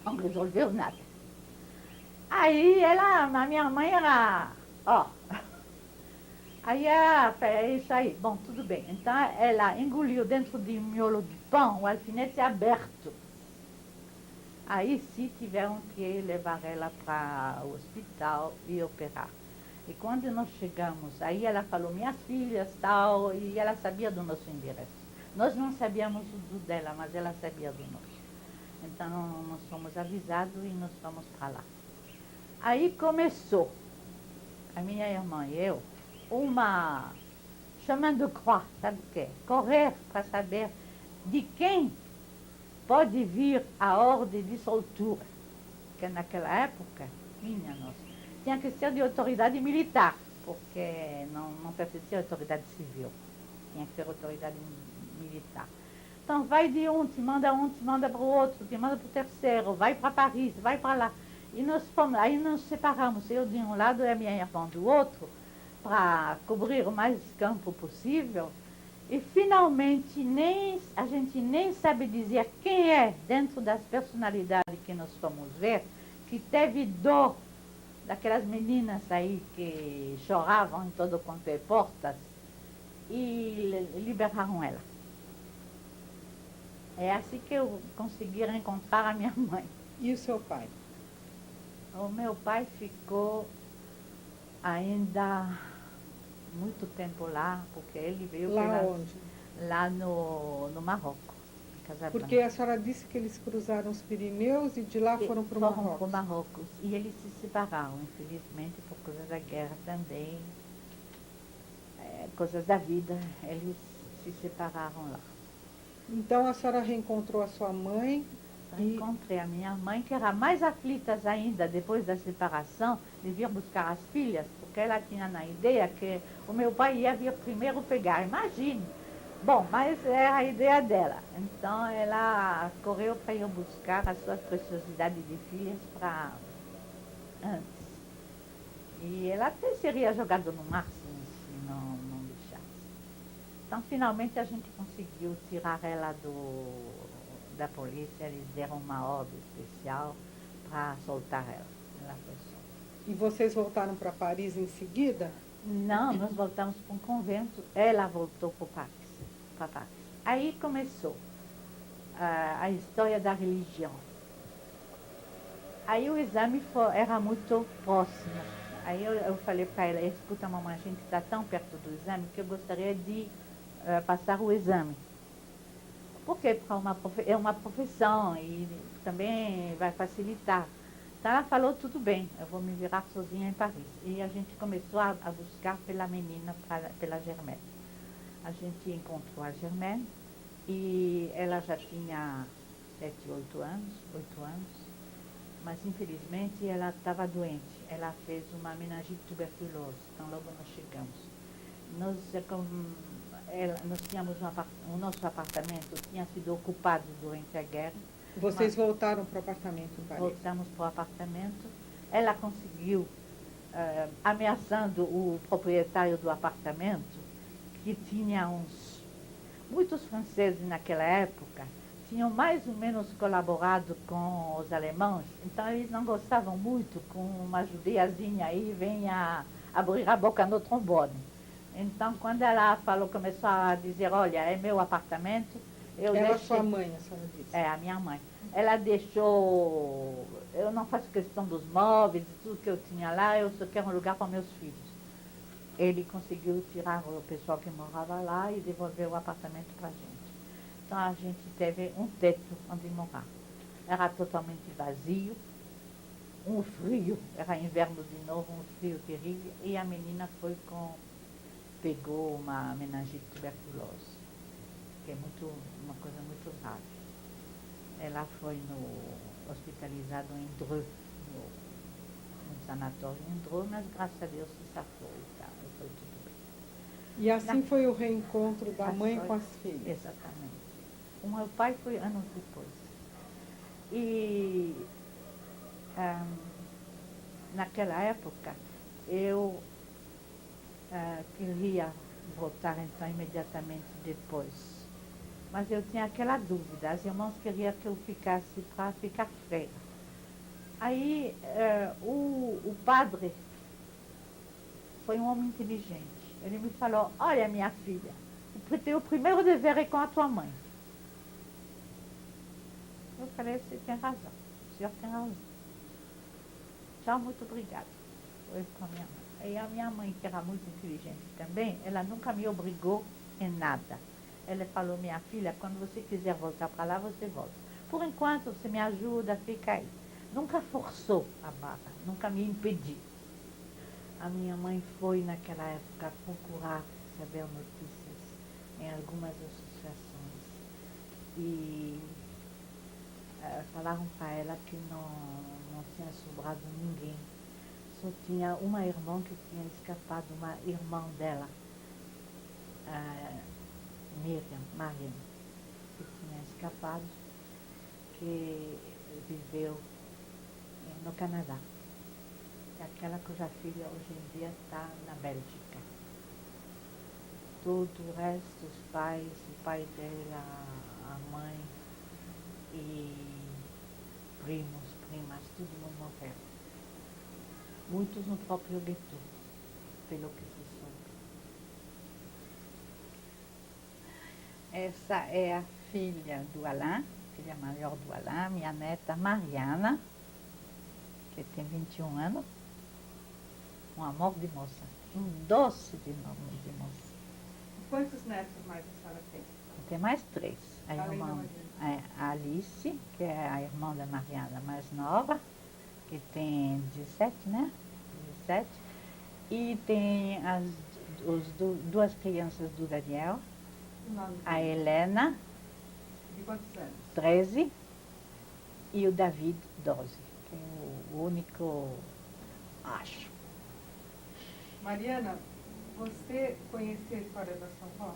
Não resolveu nada. Aí a minha mãe era, aí é isso aí, bom, tudo bem. Então ela engoliu dentro de um miolo de pão, o alfinete aberto. Aí sim tiveram que levar ela para o hospital e operar. E quando nós chegamos, aí ela falou, minhas filhas, tal, e ela sabia do nosso endereço. Nós não sabíamos do dela, mas ela sabia do nosso. Então nós fomos avisados e nós fomos para lá. Aí começou, a minha irmã e eu, uma chemin de croix, sabe o quê? Correr para saber de quem pode vir a ordem de soltura. Porque naquela época, minha nossa, tinha que ser de autoridade militar, porque não pertencia à autoridade civil. Tinha que ser autoridade militar. Então vai de um, te manda para o outro, te manda para o terceiro, vai para Paris, vai para lá. E nós fomos, aí nos separamos, eu de um lado e a minha irmã do outro, para cobrir o mais campo possível. E finalmente a gente nem sabe dizer quem é, dentro das personalidades que nós fomos ver, que teve dor daquelas meninas aí que choravam em todo quanto é portas e liberaram ela. É assim que eu consegui reencontrar a minha mãe. E o seu pai? O meu pai ficou ainda muito tempo lá, porque ele veio Lá onde? lá no Marrocos, em Casablanca. Porque a senhora disse que eles cruzaram os Pirineus e de lá foram para o Marrocos. Foram para o Marrocos. E eles se separaram, infelizmente, por causa da guerra também. Coisas da vida, eles se separaram lá. Então a senhora reencontrou a sua mãe? Encontrei a minha mãe, que era mais aflita ainda depois da separação, de vir buscar as filhas, porque ela tinha na ideia que o meu pai ia vir primeiro pegar. Imagine! Bom, mas é a ideia dela. Então ela correu para ir buscar as suas preciosidades de filhas para antes. E ela até seria jogada no mar se não deixasse. Então finalmente a gente conseguiu tirar ela da polícia, eles deram uma ordem especial para soltar ela. Ela foi solta. E vocês voltaram para Paris em seguida? Não, nós voltamos para um convento, ela voltou para Paris. Aí começou a história da religião. Aí o exame era muito próximo. Aí eu falei para ela, escuta mamãe, a gente está tão perto do exame que eu gostaria de passar o exame. Porque é uma profissão e também vai facilitar. Então ela falou, tudo bem, eu vou me virar sozinha em Paris. E a gente começou a buscar pela menina, pela Germaine. A gente encontrou a Germaine e ela já tinha 8 anos, mas infelizmente ela estava doente. Ela fez uma meningite tuberculose, então logo nós chegamos. Nós tínhamos o nosso apartamento tinha sido ocupado durante a guerra. Vocês voltaram para o apartamento em Paris? Voltamos para o apartamento. Ela conseguiu, ameaçando o proprietário do apartamento, que tinha muitos franceses naquela época, tinham mais ou menos colaborado com os alemães, então eles não gostavam muito com uma judiazinha aí venha abrir a boca no trombone. Então, quando ela começou a dizer, olha, é meu apartamento, eu Ela deixei... sua mãe, a senhora disse? É, a minha mãe. Ela deixou... Eu não faço questão dos móveis e tudo que eu tinha lá, eu só quero um lugar para meus filhos. Ele conseguiu tirar o pessoal que morava lá e devolver o apartamento para a gente. Então, a gente teve um teto onde morar. Era totalmente vazio, um frio, era inverno de novo, um frio terrível, e a menina foi com pegou uma meningite tuberculose, que é uma coisa muito rara. Ela foi hospitalizada em Dreux, no sanatório em Dreux, mas graças a Deus se safou e tal, foi tudo bem. E assim foi o reencontro da mãe com as filhas? Exatamente. O meu pai foi anos depois. E naquela época eu queria voltar então imediatamente depois. Mas eu tinha aquela dúvida, as irmãs queriam que eu ficasse para ficar freira. Aí o padre foi um homem inteligente. Ele me falou, olha minha filha, o teu primeiro dever é com a tua mãe. Eu falei, você tem razão, o senhor tem razão. Tchau, muito obrigada. Foi com a minha mãe. E a minha mãe, que era muito inteligente também, ela nunca me obrigou em nada. Ela falou, minha filha, quando você quiser voltar para lá, você volta. Por enquanto, você me ajuda, fica aí. Nunca forçou a barra, nunca me impediu. A minha mãe foi, naquela época, procurar saber notícias em algumas associações. E falaram para ela que não tinha sobrado ninguém. Só tinha uma irmã que tinha escapado, uma irmã dela, Mariam, que tinha escapado, que viveu no Canadá. E aquela cuja filha hoje em dia está na Bélgica. Todo o resto, os pais, o pai dela, a mãe e primos, primas, todo mundo morreu. Muitos no próprio gueto, pelo que se soube. Essa é a filha do Alain, filha maior do Alain, minha neta Mariana, que tem 21 anos. Um amor de moça, um doce de moça. Quantos netos mais a senhora tem? Tem mais 3. A Além da irmã, Mariana. a Alice, que é a irmã da Mariana mais nova, que tem 17, né? 17. E tem duas crianças do Daniel, O nome a dele? Helena, De quantos anos? 13, e o David, 12, que é o único, acho. Mariana, você conhecia a história da sua avó?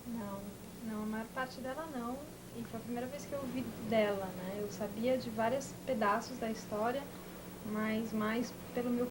Não, a maior parte dela não. E foi a primeira vez que eu ouvi dela, né? Eu sabia de vários pedaços da história, mas mais pelo meu